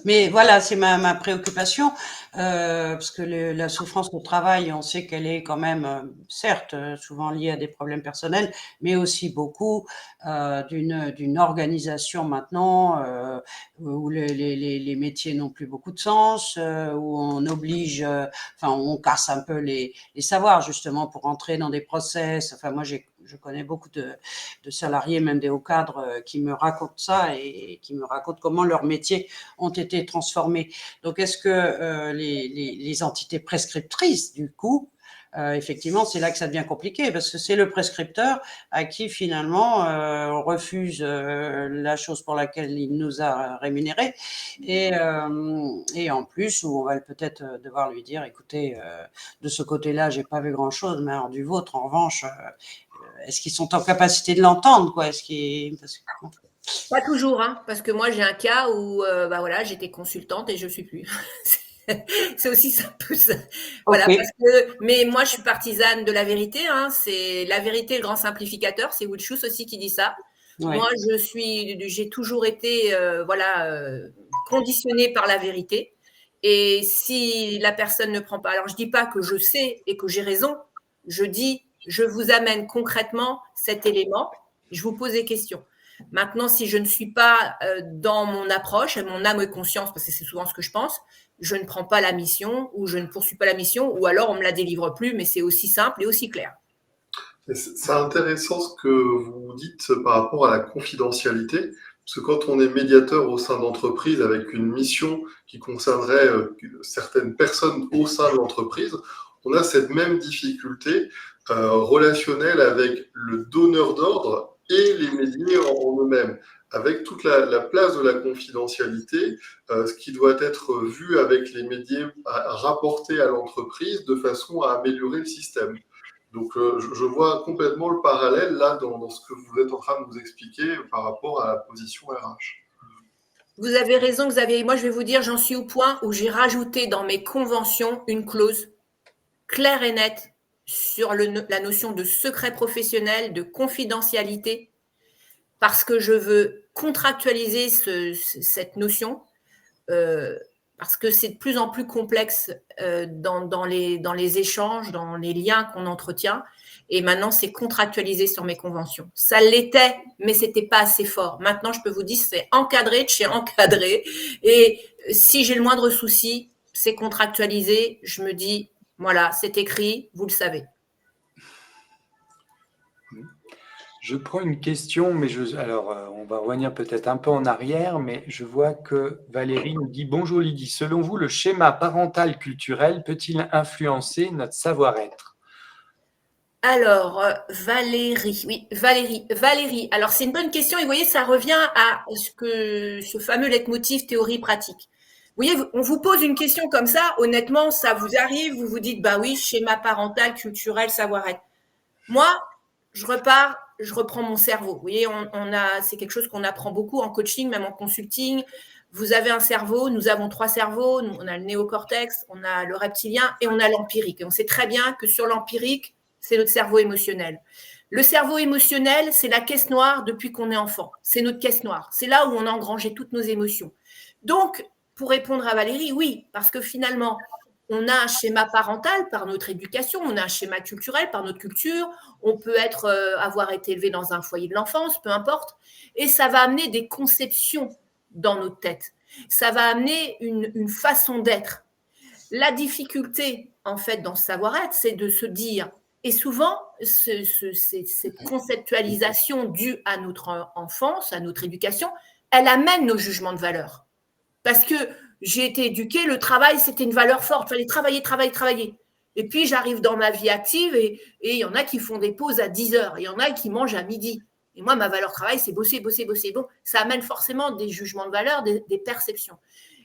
Mais voilà, c'est ma préoccupation, parce que la souffrance au travail, on sait qu'elle est quand même, certes, souvent liée à des problèmes personnels, mais aussi beaucoup d'une organisation maintenant où les métiers n'ont plus beaucoup de sens, où on oblige, on casse un peu les savoirs justement pour entrer dans des process. Enfin, moi, je connais beaucoup de salariés, même des hauts cadres, qui me racontent ça et qui me racontent comment leurs métiers ont été transformés. Donc, est-ce que les entités prescriptrices, du coup, effectivement, c'est là que ça devient compliqué parce que c'est le prescripteur à qui finalement on refuse la chose pour laquelle il nous a rémunérés et en plus où on va peut-être devoir lui dire écoutez, de ce côté-là, j'ai pas vu grand-chose, mais alors du vôtre, en revanche, est-ce qu'ils sont en capacité de l'entendre, quoi? Pas toujours, parce que moi j'ai un cas où voilà, j'étais consultante et je suis plus. C'est aussi ça. Voilà, okay. Mais moi je suis partisane de la vérité. C'est la vérité, le grand simplificateur. C'est Woodchus aussi qui dit ça. Ouais. Moi j'ai toujours été conditionnée par la vérité. Et si la personne ne prend pas, alors je dis pas que je sais et que j'ai raison. Je dis je vous amène concrètement cet élément. Je vous pose des questions. Maintenant, si je ne suis pas dans mon approche, mon âme et conscience, parce que c'est souvent ce que je pense, je ne prends pas la mission ou je ne poursuis pas la mission ou alors on ne me la délivre plus, mais c'est aussi simple et aussi clair. C'est intéressant ce que vous dites par rapport à la confidentialité, parce que quand on est médiateur au sein d'entreprise avec une mission qui concernerait certaines personnes au sein de l'entreprise, on a cette même difficulté relationnelle avec le donneur d'ordre et les médias en eux-mêmes, avec toute la place de la confidentialité, ce qui doit être vu avec les médias rapporté à l'entreprise de façon à améliorer le système. Donc, je vois complètement le parallèle là dans ce que vous êtes en train de nous expliquer par rapport à la position RH. Vous avez raison, Xavier. Moi, je vais vous dire, j'en suis au point où j'ai rajouté dans mes conventions une clause claire et nette sur la notion de secret professionnel, de confidentialité, parce que je veux contractualiser cette notion, parce que c'est de plus en plus complexe dans les échanges, dans les liens qu'on entretient. Et maintenant, c'est contractualisé sur mes conventions. Ça l'était, mais ce n'était pas assez fort. Maintenant, je peux vous dire, c'est encadré de chez encadré. Et si j'ai le moindre souci, c'est contractualisé. Je me dis, voilà, c'est écrit, vous le savez. Je prends une question, mais on va revenir peut-être un peu en arrière, mais je vois que Valérie nous dit « Bonjour Lydie, selon vous, le schéma parental culturel peut-il influencer notre savoir-être ?» Alors, Valérie, oui, Valérie. Alors, c'est une bonne question et vous voyez, ça revient à ce fameux leitmotiv théorie pratique. Vous voyez, on vous pose une question comme ça, honnêtement, ça vous arrive, vous vous dites, bah oui, schéma parental, culturel, savoir-être. Moi, je repars, je reprends mon cerveau. Vous voyez, c'est quelque chose qu'on apprend beaucoup en coaching, même en consulting. Vous avez un cerveau, nous avons 3 cerveaux, on a le néocortex, on a le reptilien et on a l'empirique. Et on sait très bien que sur l'empirique, c'est notre cerveau émotionnel. Le cerveau émotionnel, c'est la caisse noire depuis qu'on est enfant. C'est notre caisse noire. C'est là où on a engrangé toutes nos émotions. Donc, pour répondre à Valérie, oui, parce que finalement, on a un schéma parental par notre éducation, on a un schéma culturel par notre culture, on peut avoir été élevé dans un foyer de l'enfance, peu importe, et ça va amener des conceptions dans notre tête. Ça va amener une façon d'être. La difficulté, en fait, dans ce savoir-être, c'est de se dire, et souvent, cette conceptualisation due à notre enfance, à notre éducation, elle amène nos jugements de valeur. Parce que j'ai été éduquée, le travail, c'était une valeur forte. Il fallait travailler, travailler, travailler. Et puis, j'arrive dans ma vie active et il y en a qui font des pauses à 10 heures. Il y en a qui mangent à midi. Et moi, ma valeur travail, c'est bosser, bosser, bosser. Bon, ça amène forcément des jugements de valeur, des perceptions.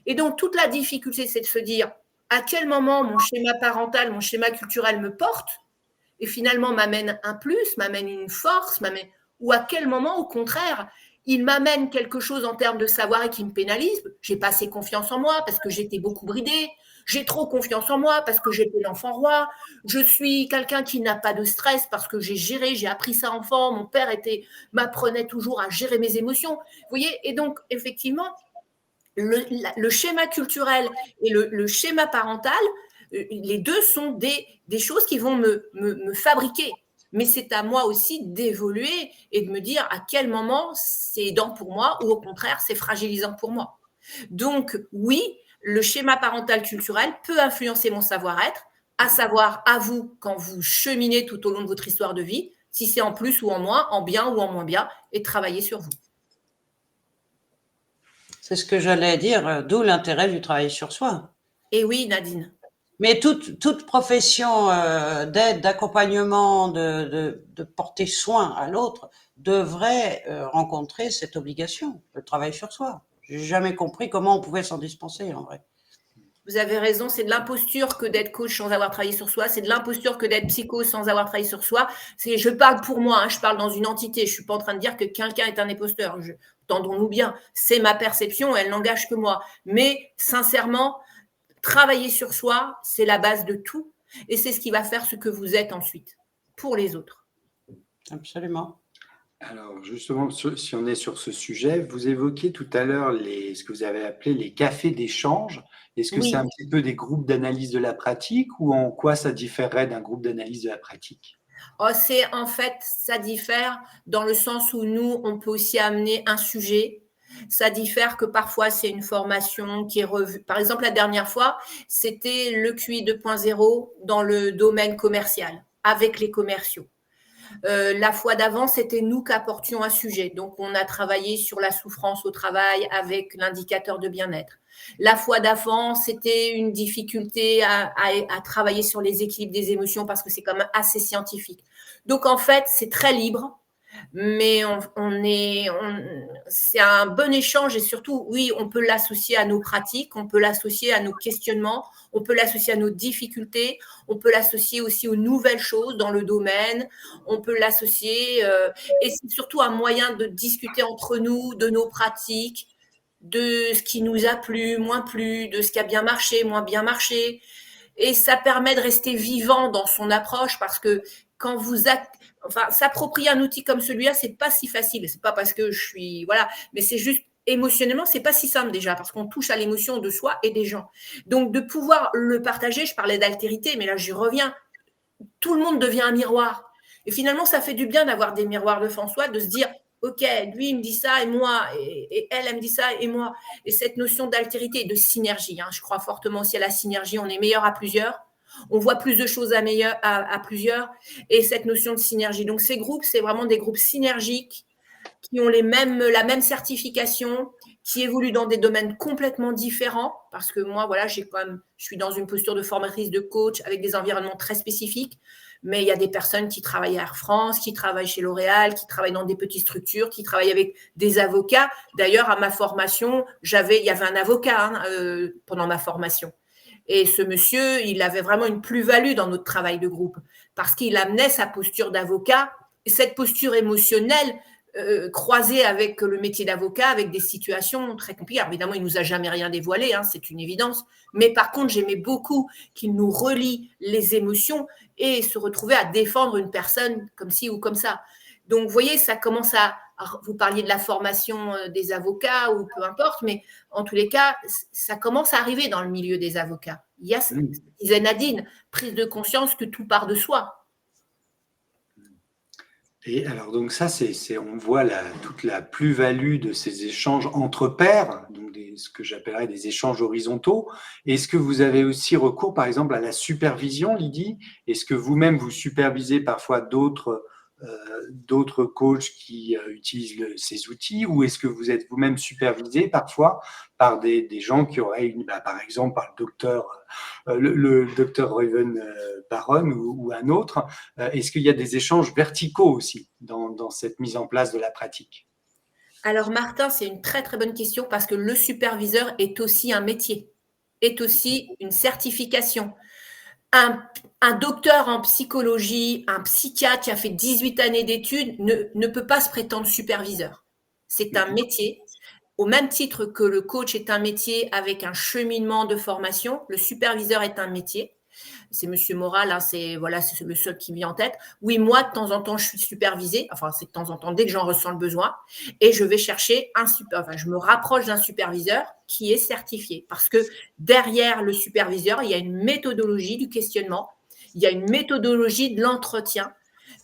Et donc, toute la difficulté, c'est de se dire à quel moment mon schéma parental, mon schéma culturel me porte et finalement m'amène un plus, m'amène une force, ou à quel moment, au contraire, il m'amène quelque chose en termes de savoir et qui me pénalise. J'ai pas assez confiance en moi parce que j'étais beaucoup bridée. J'ai trop confiance en moi parce que j'étais l'enfant roi. Je suis quelqu'un qui n'a pas de stress parce que j'ai appris ça enfant. Mon père m'apprenait toujours à gérer mes émotions. Vous voyez, et donc, effectivement, le schéma culturel et le schéma parental, les deux sont des choses qui vont me fabriquer. Mais c'est à moi aussi d'évoluer et de me dire à quel moment c'est aidant pour moi ou au contraire c'est fragilisant pour moi. Donc oui, le schéma parental culturel peut influencer mon savoir-être, à savoir à vous quand vous cheminez tout au long de votre histoire de vie, si c'est en plus ou en moins, en bien ou en moins bien, et de travailler sur vous. C'est ce que j'allais dire, d'où l'intérêt du travail sur soi. Et oui, Nadine. Mais toute profession d'aide, d'accompagnement, de porter soin à l'autre devrait rencontrer cette obligation, le travail sur soi. J'ai jamais compris comment on pouvait s'en dispenser, en vrai. Vous avez raison, c'est de l'imposture que d'être coach sans avoir travaillé sur soi, c'est de l'imposture que d'être psycho sans avoir travaillé sur soi. Je parle pour moi, hein, je parle dans une entité, je ne suis pas en train de dire que quelqu'un est un imposteur. Tendons-nous bien, c'est ma perception, elle n'engage que moi. Mais sincèrement, travailler sur soi, c'est la base de tout et c'est ce qui va faire ce que vous êtes ensuite pour les autres. Absolument. Alors justement, si on est sur ce sujet, vous évoquiez tout à l'heure ce que vous avez appelé les cafés d'échange. Est-ce que c'est un petit peu des groupes d'analyse de la pratique ou en quoi ça différerait d'un groupe d'analyse de la pratique ? En fait, ça diffère dans le sens où nous, on peut aussi amener un sujet, Ça diffère que parfois, c'est une formation qui est revue. Par exemple, la dernière fois, c'était le QI 2.0 dans le domaine commercial, avec les commerciaux. La fois d'avant, c'était nous qui apportions un sujet. Donc, on a travaillé sur la souffrance au travail avec l'indicateur de bien-être. La fois d'avant, c'était une difficulté à travailler sur les équilibres des émotions parce que c'est quand même assez scientifique. Donc, en fait, c'est très libre, mais c'est un bon échange et surtout, oui, on peut l'associer à nos pratiques, on peut l'associer à nos questionnements, on peut l'associer à nos difficultés, on peut l'associer aussi aux nouvelles choses dans le domaine, on peut l'associer et c'est surtout un moyen de discuter entre nous de nos pratiques, de ce qui nous a plu, moins plu, de ce qui a bien marché, moins bien marché. Et ça permet de rester vivant dans son approche parce que quand vous s'approprier un outil comme celui-là, c'est pas si facile. C'est pas parce que je suis, voilà, mais c'est juste émotionnellement, c'est pas si simple déjà parce qu'on touche à l'émotion de soi et des gens. Donc de pouvoir le partager, je parlais d'altérité, mais là j'y reviens. Tout le monde devient un miroir. Et finalement, ça fait du bien d'avoir des miroirs devant soi, de se dire, ok, lui il me dit ça et moi, et elle me dit ça et moi. Et cette notion d'altérité et de synergie, je crois fortement aussi à la synergie. On est meilleur à plusieurs. On voit plus de choses à plusieurs. Et cette notion de synergie. Donc ces groupes, c'est vraiment des groupes synergiques qui ont la même certification, qui évoluent dans des domaines complètement différents. Parce que moi, voilà, je suis dans une posture de formatrice, de coach, avec des environnements très spécifiques. Mais il y a des personnes qui travaillent à Air France, qui travaillent chez L'Oréal, qui travaillent dans des petites structures, qui travaillent avec des avocats. D'ailleurs, à ma formation, il y avait un avocat pendant ma formation. Et ce monsieur, il avait vraiment une plus-value dans notre travail de groupe parce qu'il amenait sa posture d'avocat et cette posture émotionnelle croisée avec le métier d'avocat, avec des situations très compliquées. Alors, évidemment, il nous a jamais rien dévoilé, c'est une évidence. Mais par contre, j'aimais beaucoup qu'il nous relie les émotions et se retrouver à défendre une personne comme ci ou comme ça. Donc, vous voyez, ça commence vous parliez de la formation des avocats ou peu importe, mais en tous les cas, ça commence à arriver dans le milieu des avocats. Il y a, disait Nadine, prise de conscience que tout part de soi. Et alors, donc ça, on voit toute la plus-value de ces échanges entre pairs, donc ce que j'appellerais des échanges horizontaux. Est-ce que vous avez aussi recours, par exemple, à la supervision, Lydie? Est-ce que vous-même, vous supervisez parfois d'autres coachs qui utilisent ces outils, ou est-ce que vous êtes vous-même supervisé parfois par des gens qui auraient par exemple par le docteur Reuven Baron ou un autre? Est-ce qu'il y a des échanges verticaux aussi dans cette mise en place de la pratique? Alors Martin, c'est une très très bonne question parce que le superviseur est aussi un métier, est aussi une certification. Un docteur en psychologie, un psychiatre qui a fait 18 années d'études ne peut pas se prétendre superviseur. C'est un métier. Au même titre que le coach est un métier avec un cheminement de formation, le superviseur est un métier. C'est Monsieur Moral, c'est le seul qui me vient en tête. Oui, moi, de temps en temps, je suis supervisée. Enfin, c'est de temps en temps, dès que j'en ressens le besoin. Et je vais chercher je me rapproche d'un superviseur qui est certifié. Parce que derrière le superviseur, il y a une méthodologie du questionnement. Il y a une méthodologie de l'entretien.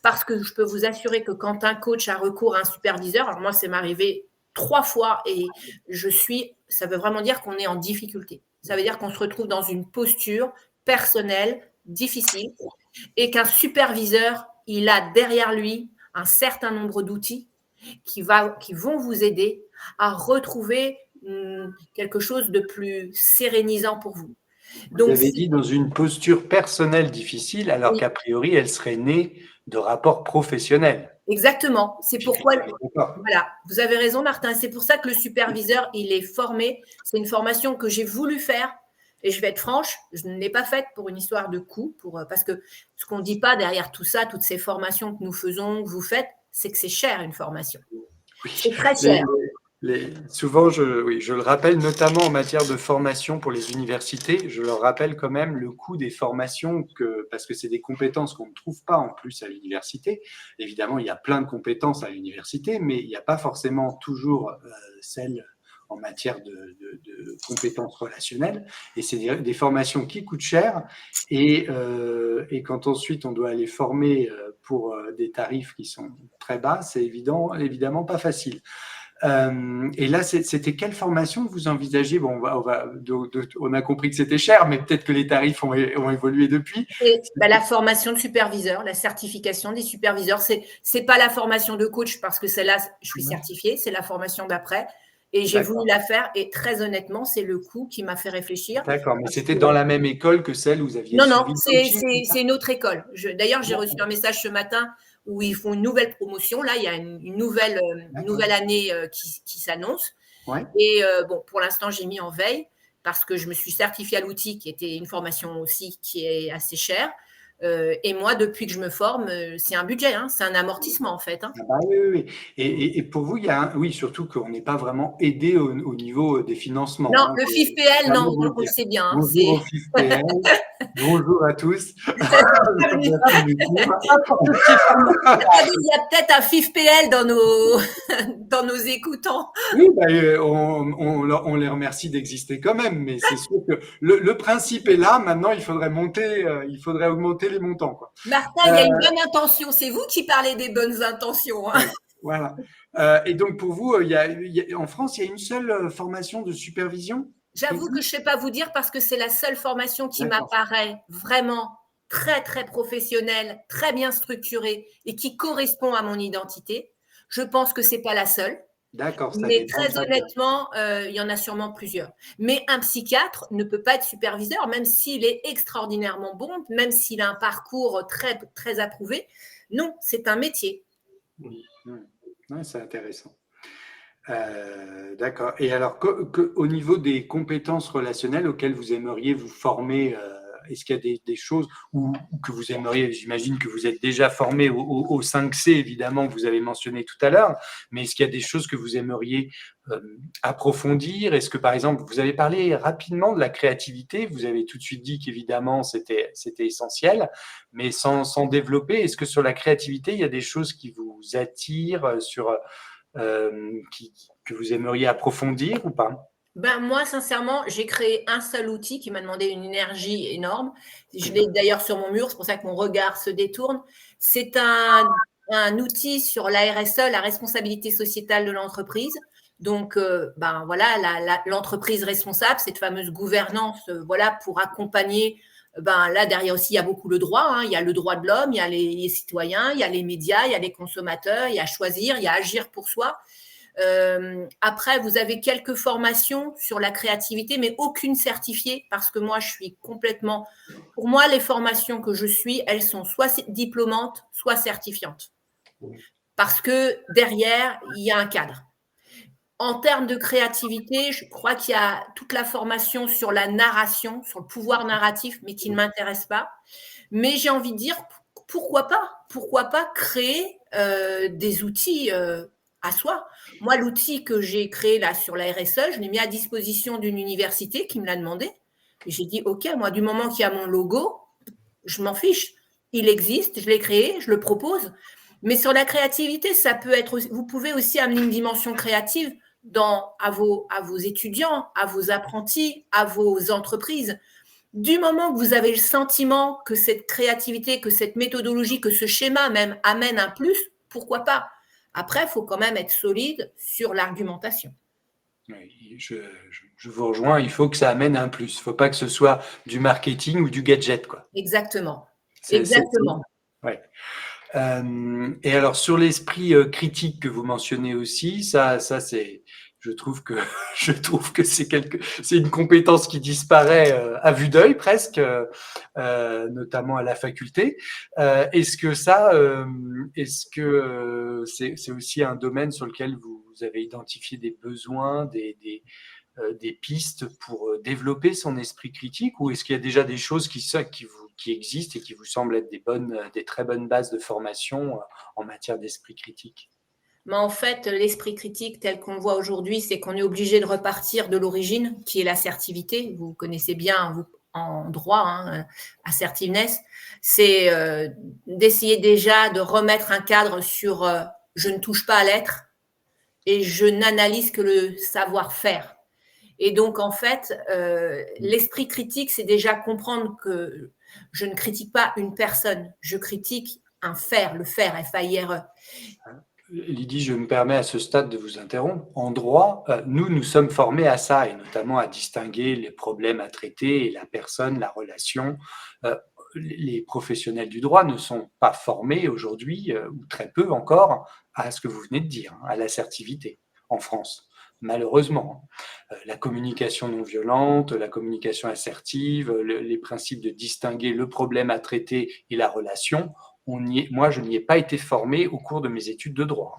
Parce que je peux vous assurer que quand un coach a recours à un superviseur, alors moi, c'est m'arrivé 3 fois et ça veut vraiment dire qu'on est en difficulté. Ça veut dire qu'on se retrouve dans une posture personnelle, difficile, et qu'un superviseur, il a derrière lui un certain nombre d'outils qui vont vous aider à retrouver quelque chose de plus sérénisant pour vous. Donc, vous avez dit dans une posture personnelle difficile, alors qu'a priori, elle serait née de rapports professionnels. Exactement. C'est pourquoi, voilà, vous avez raison, Martin. C'est pour ça que le superviseur, il est formé. C'est une formation que j'ai voulu faire. Et je vais être franche, je ne l'ai pas faite pour une histoire de coût, parce que ce qu'on ne dit pas derrière tout ça, toutes ces formations que nous faisons, que vous faites, c'est que c'est cher une formation. Oui. C'est très cher. Souvent, je le rappelle, notamment en matière de formation pour les universités, je leur rappelle quand même le coût des formations, parce que c'est des compétences qu'on ne trouve pas en plus à l'université. Évidemment, il y a plein de compétences à l'université, mais il n'y a pas forcément toujours celles en matière de compétences relationnelles. Et c'est des formations qui coûtent cher. Et quand ensuite on doit les former pour des tarifs qui sont très bas, c'est évidemment pas facile. Et là, c'était quelle formation que vous envisagez? Bon, on a compris que c'était cher, mais peut-être que les tarifs ont évolué depuis. Et la formation de superviseur, la certification des superviseurs, c'est pas la formation de coach parce que celle-là, je suis certifiée, c'est la formation d'après. Et j'ai voulu la faire et très honnêtement, c'est le coût qui m'a fait réfléchir. D'accord, mais c'était dans la même école que celle où vous aviez Non, suivi c'est une autre école. D'ailleurs, j'ai reçu un message ce matin où ils font une nouvelle promotion. Là, il y a une nouvelle année qui s'annonce. Ouais. Et bon, pour l'instant, j'ai mis en veille parce que je me suis certifiée à l'outil, qui était une formation aussi qui est assez chère. Et moi, depuis que je me forme, c'est un budget, hein, c'est un amortissement en fait. Hein. Ah bah oui. Et pour vous, oui, surtout qu'on n'est pas vraiment aidé au niveau des financements. Non, Hein, le FIFPL, non, on le sait bien. Hein, bonjour au FIFPL, bonjour à tous. Il y a peut-être un FIFPL dans nos écoutants. Oui, on les remercie d'exister quand même, mais c'est sûr que le principe est là. Maintenant, il faudrait augmenter les montants, quoi. Martin, il y a une bonne intention. C'est vous qui parlez des bonnes intentions. Hein. Voilà. Et donc, pour vous, en France, il y a une seule formation de supervision? J'avoue que je ne sais pas vous dire parce que c'est la seule formation qui m'apparaît vraiment très, très professionnelle, très bien structurée et qui correspond à mon identité. Je pense que ce n'est pas la seule. D'accord. Mais très honnêtement, il y en a sûrement plusieurs. Mais un psychiatre ne peut pas être superviseur, même s'il est extraordinairement bon, même s'il a un parcours très, très approuvé. Non, c'est un métier. Oui, c'est intéressant. D'accord. Et alors, au niveau des compétences relationnelles auxquelles vous aimeriez vous former, est-ce qu'il y a des choses ou que vous aimeriez, j'imagine que vous êtes déjà formé au 5C, évidemment, que vous avez mentionné tout à l'heure, mais est-ce qu'il y a des choses que vous aimeriez approfondir? Est-ce que, par exemple, vous avez parlé rapidement de la créativité, vous avez tout de suite dit qu'évidemment, c'était essentiel, mais sans développer, est-ce que sur la créativité, il y a des choses qui vous attirent, que vous aimeriez approfondir ou pas? Moi, sincèrement, j'ai créé un seul outil qui m'a demandé une énergie énorme. Je l'ai d'ailleurs sur mon mur, c'est pour ça que mon regard se détourne. C'est un outil sur la RSE, la responsabilité sociétale de l'entreprise. Donc, voilà, l'entreprise responsable, cette fameuse gouvernance, voilà, pour accompagner. Là, derrière aussi, il y a beaucoup le droit. Hein. Il y a le droit de l'homme, il y a les citoyens, il y a les médias, il y a les consommateurs, il y a choisir, il y a agir pour soi. Après, vous avez quelques formations sur la créativité, mais aucune certifiée parce que moi, je suis complètement… Pour moi, les formations que je suis, elles sont soit diplômantes, soit certifiantes. Parce que derrière, il y a un cadre. En termes de créativité, je crois qu'il y a toute la formation sur la narration, sur le pouvoir narratif, mais qui ne m'intéresse pas. Mais j'ai envie de dire, pourquoi pas créer des outils à soi. Moi, l'outil que j'ai créé là sur la RSE, je l'ai mis à disposition d'une université qui me l'a demandé. Et j'ai dit, OK, moi, du moment qu'il y a mon logo, je m'en fiche. Il existe, je l'ai créé, je le propose. Mais sur la créativité, ça peut être… Vous pouvez aussi amener une dimension créative à vos étudiants, à vos apprentis, à vos entreprises. Du moment que vous avez le sentiment que cette créativité, que cette méthodologie, que ce schéma même amène un plus, pourquoi pas? Après, il faut quand même être solide sur l'argumentation. Oui, je vous rejoins, il faut que ça amène un plus. Il ne faut pas que ce soit du marketing ou du gadget, quoi. Exactement. Ouais. Et alors, sur l'esprit critique que vous mentionnez aussi, ça c'est… Je trouve que c'est une compétence qui disparaît à vue d'œil presque, notamment à la faculté. Est-ce que c'est aussi un domaine sur lequel vous avez identifié des besoins, des pistes pour développer son esprit critique, ou est-ce qu'il y a déjà des choses qui existent et qui vous semblent être des très bonnes bases de formation en matière d'esprit critique? Mais en fait, l'esprit critique tel qu'on le voit aujourd'hui, c'est qu'on est obligé de repartir de l'origine, qui est l'assertivité. Vous connaissez bien, vous, en droit, hein, assertiveness. C'est d'essayer déjà de remettre un cadre sur je ne touche pas à l'être et je n'analyse que le savoir-faire. Et donc, en fait, l'esprit critique, c'est déjà comprendre que je ne critique pas une personne, je critique un faire, le faire, F-A-I-R-E. Lydie, je me permets à ce stade de vous interrompre. En droit, nous sommes formés à ça, et notamment à distinguer les problèmes à traiter et la personne, la relation. Les professionnels du droit ne sont pas formés aujourd'hui, ou très peu encore, à ce que vous venez de dire, à l'assertivité en France, malheureusement. La communication non violente, la communication assertive, les principes de distinguer le problème à traiter et la relation, moi, je n'y ai pas été formé au cours de mes études de droit.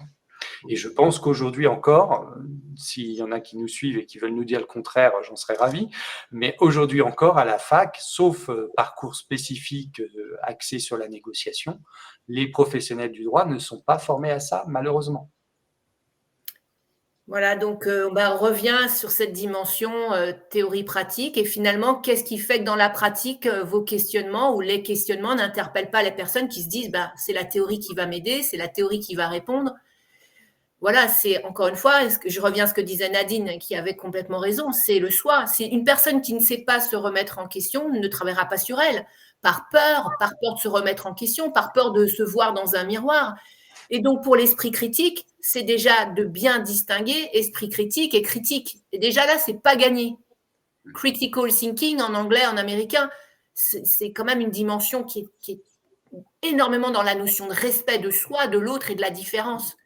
Et je pense qu'aujourd'hui encore, s'il y en a qui nous suivent et qui veulent nous dire le contraire, j'en serais ravi, mais aujourd'hui encore, à la fac, sauf parcours spécifique axé sur la négociation, les professionnels du droit ne sont pas formés à ça, malheureusement. Voilà, donc on revient sur cette dimension théorie-pratique et finalement, qu'est-ce qui fait que dans la pratique, vos questionnements ou les questionnements n'interpellent pas les personnes qui se disent c'est la théorie qui va m'aider, c'est la théorie qui va répondre. Voilà, c'est encore une fois, je reviens à ce que disait Nadine, qui avait complètement raison, c'est le soi. C'est une personne qui ne sait pas se remettre en question, ne travaillera pas sur elle, par peur de se remettre en question, par peur de se voir dans un miroir. Et donc, pour l'esprit critique, c'est déjà de bien distinguer esprit critique et critique. Et déjà là, c'est pas gagné. Critical thinking en anglais, en américain, c'est quand même une dimension qui est énormément dans la notion de respect de soi, de l'autre et de la différence.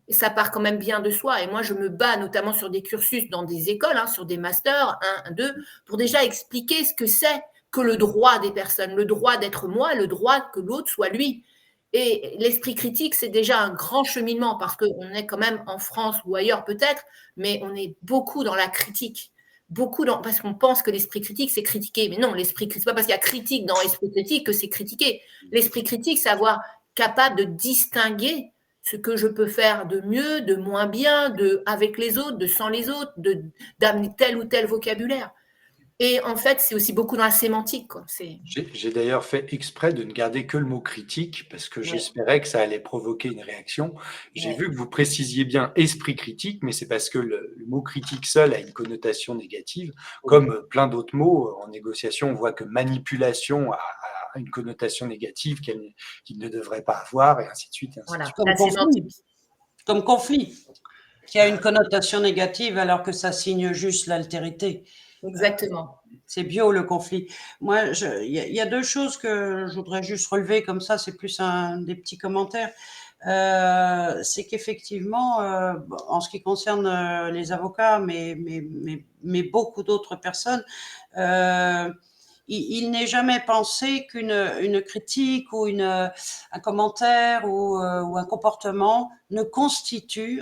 Et ça part quand même bien de soi. Et moi, je me bats notamment sur des cursus dans des écoles, sur des masters, 1, 2, pour déjà expliquer ce que c'est que le droit des personnes, le droit d'être moi, le droit que l'autre soit lui. Et l'esprit critique, c'est déjà un grand cheminement parce qu'on est quand même en France ou ailleurs peut-être, mais on est beaucoup dans la critique. Parce qu'on pense que l'esprit critique, c'est critiquer. Mais non, l'esprit critique, c'est pas parce qu'il y a critique dans l'esprit critique que c'est critiquer. L'esprit critique, c'est avoir capable de distinguer ce que je peux faire de mieux, de moins bien, avec les autres, de sans les autres, d'amener tel ou tel vocabulaire. Et en fait, c'est aussi beaucoup dans la sémantique, quoi. J'ai d'ailleurs fait exprès de ne garder que le mot critique parce que j'espérais que ça allait provoquer une réaction. J'ai vu que vous précisiez bien esprit critique, mais c'est parce que le mot critique seul a une connotation négative, comme plein d'autres mots. En négociation, on voit que manipulation a une connotation négative qu'il ne devrait pas avoir, et ainsi de suite. Voilà, comme conflit, qui a une connotation négative alors que ça signe juste l'altérité. Exactement. C'est bio le conflit. Moi, il y a deux choses que je voudrais juste relever comme ça, c'est plus des petits commentaires. C'est qu'effectivement, en ce qui concerne les avocats, mais beaucoup d'autres personnes, il n'est jamais pensé qu'une critique ou un commentaire ou un comportement ne constitue,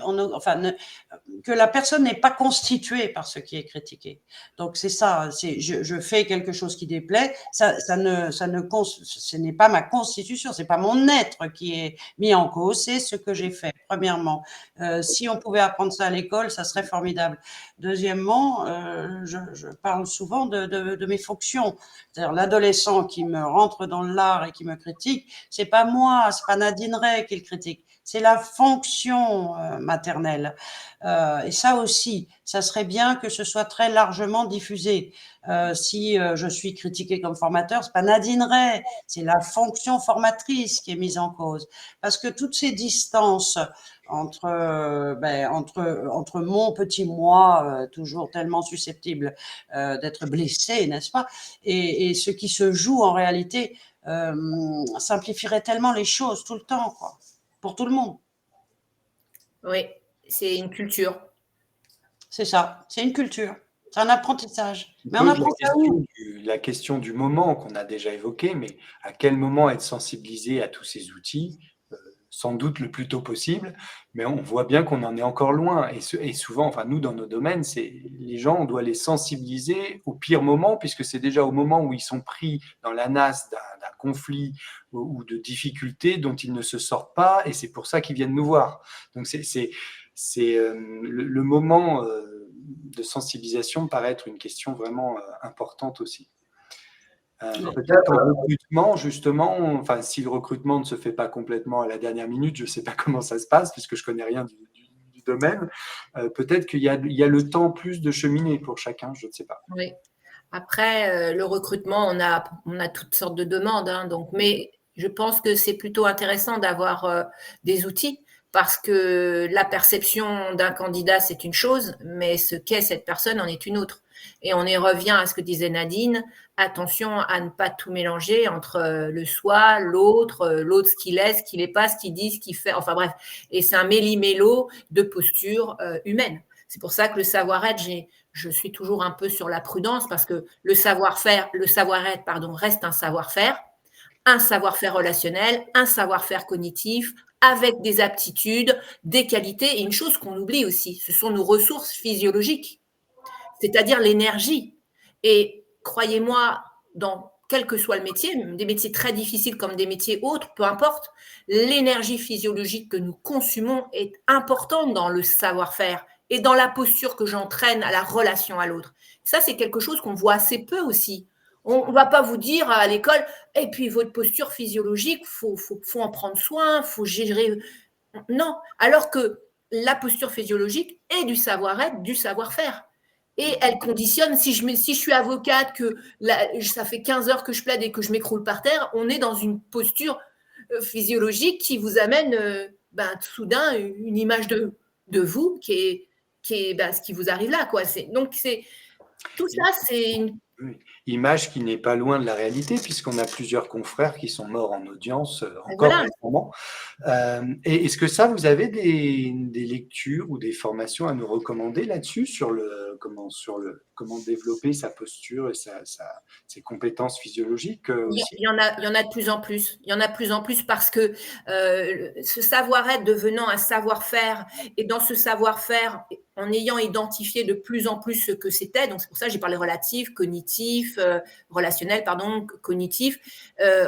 que la personne n'est pas constituée par ce qui est critiqué. Donc c'est ça, je fais quelque chose qui déplaît, ce n'est pas ma constitution, c'est pas mon être qui est mis en cause, c'est ce que j'ai fait. Premièrement, si on pouvait apprendre ça à l'école, ça serait formidable. Deuxièmement, je parle souvent de mes fonctions. C'est-à-dire l'adolescent qui me rentre dans l'art et qui me critique, c'est pas moi, c'est pas Nadine Ray qui le critique, c'est la fonction maternelle. Et ça aussi, ça serait bien que ce soit très largement diffusé. Si je suis critiquée comme formateur, c'est pas Nadine Ray, c'est la fonction formatrice qui est mise en cause. Parce que toutes ces distances entre mon petit moi, toujours tellement susceptible d'être blessé, n'est-ce pas, et ce qui se joue en réalité simplifierait tellement les choses tout le temps, quoi, pour tout le monde. Oui, c'est une culture. C'est ça, c'est une culture. C'est un apprentissage. Mais on apprend ça où ? La question du moment qu'on a déjà évoqué, mais à quel moment être sensibilisé à tous ces outils, sans doute le plus tôt possible, mais on voit bien qu'on en est encore loin. Et souvent, nous, dans nos domaines, les gens, on doit les sensibiliser au pire moment, puisque c'est déjà au moment où ils sont pris dans la nasse d'un conflit ou de difficultés dont ils ne se sortent pas, et c'est pour ça qu'ils viennent nous voir. Donc, le moment de sensibilisation me paraît être une question vraiment importante aussi. Peut-être en recrutement, justement, si le recrutement ne se fait pas complètement à la dernière minute, je ne sais pas comment ça se passe, puisque je ne connais rien du domaine, peut-être qu'il y a le temps plus de cheminer pour chacun, je ne sais pas. Oui. Après, le recrutement, on a toutes sortes de demandes, mais je pense que c'est plutôt intéressant d'avoir des outils, parce que la perception d'un candidat, c'est une chose, mais ce qu'est cette personne en est une autre. Et on y revient à ce que disait Nadine, attention à ne pas tout mélanger entre le soi, l'autre, ce qu'il est, ce qu'il n'est pas, ce qu'il dit, ce qu'il fait, enfin bref. Et c'est un méli-mélo de postures humaines. C'est pour ça que le savoir-être, je suis toujours un peu sur la prudence, parce que le savoir-être, reste un savoir-faire relationnel, un savoir-faire cognitif, avec des aptitudes, des qualités, et une chose qu'on oublie aussi, ce sont nos ressources physiologiques, c'est-à-dire l'énergie. Et croyez-moi, dans quel que soit le métier, des métiers très difficiles comme des métiers autres, peu importe, l'énergie physiologique que nous consumons est importante dans le savoir-faire et dans la posture que j'entraîne à la relation à l'autre. Ça, c'est quelque chose qu'on voit assez peu aussi. On ne va pas vous dire à l'école, et puis votre posture physiologique, faut en prendre soin, faut gérer. Non, alors que la posture physiologique est du savoir-être, du savoir-faire. Et elle conditionne, si je suis avocate, que ça fait 15 heures que je plaide et que je m'écroule par terre, on est dans une posture physiologique qui vous amène soudain une image de vous qui est ce qui vous arrive là, quoi. Tout ça, c'est une image qui n'est pas loin de la réalité, puisqu'on a plusieurs confrères qui sont morts en audience encore récemment. Et est-ce que ça, vous avez des lectures ou des formations à nous recommander là-dessus, sur comment développer sa posture et ses compétences physiologiques aussi? Il y en a de plus en plus. Il y en a de plus en plus parce que ce savoir-être devenant un savoir-faire, et dans ce savoir-faire, en ayant identifié de plus en plus ce que c'était, donc c'est pour ça que j'ai parlé relatif, cognitif, relationnel, cognitif,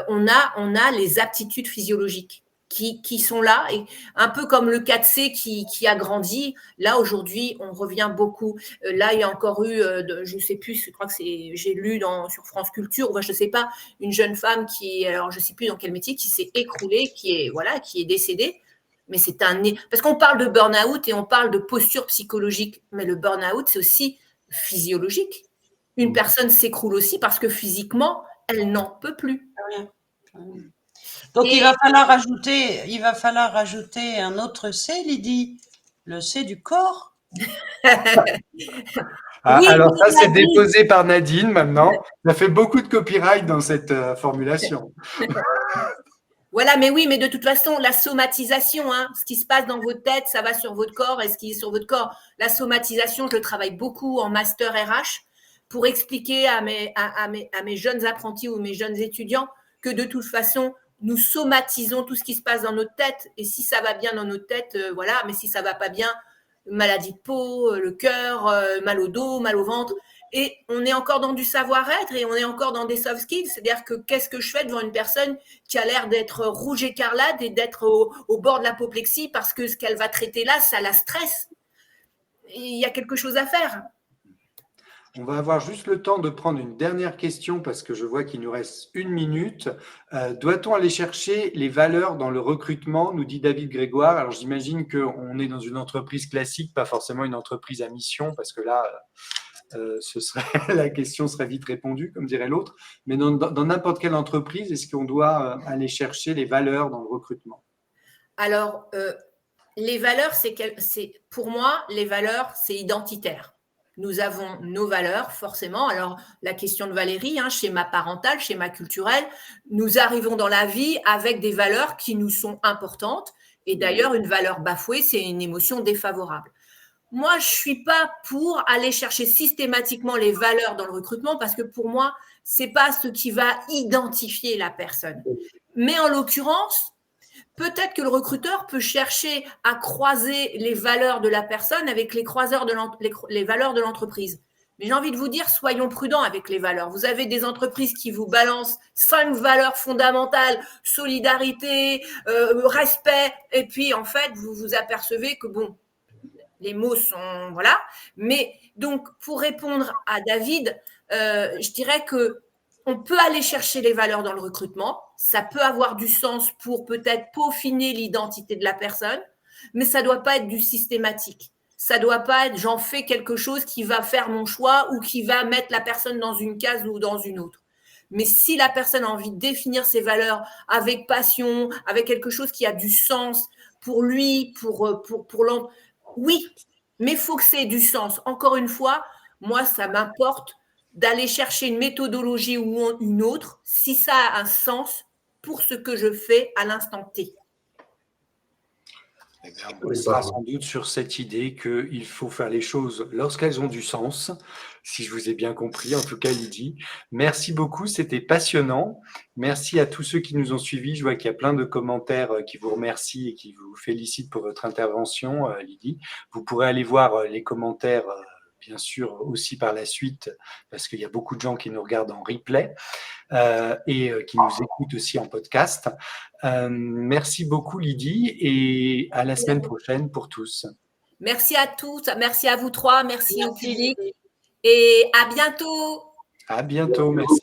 on a les aptitudes physiologiques qui sont là, et un peu comme le 4C qui a grandi. Là, aujourd'hui, on revient beaucoup. Là, il y a encore eu, je ne sais plus, je crois que j'ai lu sur France Culture, je ne sais pas, une jeune femme alors je ne sais plus dans quel métier, qui s'est écroulée, qui est décédée. Mais parce qu'on parle de burn-out et on parle de posture psychologique, mais le burn-out, c'est aussi physiologique. Une personne s'écroule aussi parce que physiquement, elle n'en peut plus. Donc, il va falloir rajouter un autre C, Lydie, le C du corps. Alors ça, c'est déposé par Nadine maintenant. Ça fait beaucoup de copyright dans cette formulation. Voilà, mais oui, mais de toute façon, la somatisation, ce qui se passe dans votre tête, ça va sur votre corps, et ce qui est sur votre corps. La somatisation, je le travaille beaucoup en master RH pour expliquer à mes jeunes apprentis ou mes jeunes étudiants que de toute façon, nous somatisons tout ce qui se passe dans notre tête. Et si ça va bien dans notre tête, voilà, mais si ça va pas bien, maladie de peau, le cœur, mal au dos, mal au ventre. Et on est encore dans du savoir-être et on est encore dans des soft skills. C'est-à-dire que qu'est-ce que je fais devant une personne qui a l'air d'être rouge écarlate et d'être au bord de l'apoplexie parce que ce qu'elle va traiter là, ça la stresse. Et il y a quelque chose à faire. On va avoir juste le temps de prendre une dernière question parce que je vois qu'il nous reste 1 minute. Doit-on aller chercher les valeurs dans le recrutement, nous dit David Grégoire. Alors j'imagine qu'on est dans une entreprise classique, pas forcément une entreprise à mission, parce que là, la question serait vite répondue, comme dirait l'autre. Mais dans n'importe quelle entreprise, est-ce qu'on doit aller chercher les valeurs dans le recrutement? Alors, les valeurs, pour moi, les valeurs, c'est identitaire. Nous avons nos valeurs, forcément. Alors, la question de Valérie, schéma parental, schéma culturel, nous arrivons dans la vie avec des valeurs qui nous sont importantes. Et d'ailleurs, une valeur bafouée, c'est une émotion défavorable. Moi, je ne suis pas pour aller chercher systématiquement les valeurs dans le recrutement parce que pour moi, ce n'est pas ce qui va identifier la personne. Mais en l'occurrence, peut-être que le recruteur peut chercher à croiser les valeurs de la personne avec les valeurs de l'entreprise. Mais j'ai envie de vous dire, soyons prudents avec les valeurs. Vous avez des entreprises qui vous balancent 5 valeurs fondamentales, solidarité, respect, et puis en fait, vous vous apercevez que les mots sont… Voilà. Mais donc, pour répondre à David, je dirais que on peut aller chercher les valeurs dans le recrutement. Ça peut avoir du sens pour peut-être peaufiner l'identité de la personne, mais ça ne doit pas être du systématique. Ça ne doit pas être j'en fais quelque chose qui va faire mon choix ou qui va mettre la personne dans une case ou dans une autre. Mais si la personne a envie de définir ses valeurs avec passion, avec quelque chose qui a du sens pour lui, oui, mais il faut que ça ait du sens. Encore une fois, moi, ça m'importe d'aller chercher une méthodologie ou une autre, si ça a un sens pour ce que je fais à l'instant T. Eh bien, on restera sans doute sur cette idée qu'il faut faire les choses lorsqu'elles ont du sens, si je vous ai bien compris, en tout cas Lydie. Merci beaucoup, c'était passionnant. Merci à tous ceux qui nous ont suivis. Je vois qu'il y a plein de commentaires qui vous remercient et qui vous félicitent pour votre intervention, Lydie. Vous pourrez aller voir les commentaires, bien sûr, aussi par la suite, parce qu'il y a beaucoup de gens qui nous regardent en replay. Et qui nous écoutent aussi en podcast. Merci beaucoup Lydie et à la semaine prochaine pour tous. Merci à tous, merci à vous trois, merci au public et à bientôt. À bientôt, merci.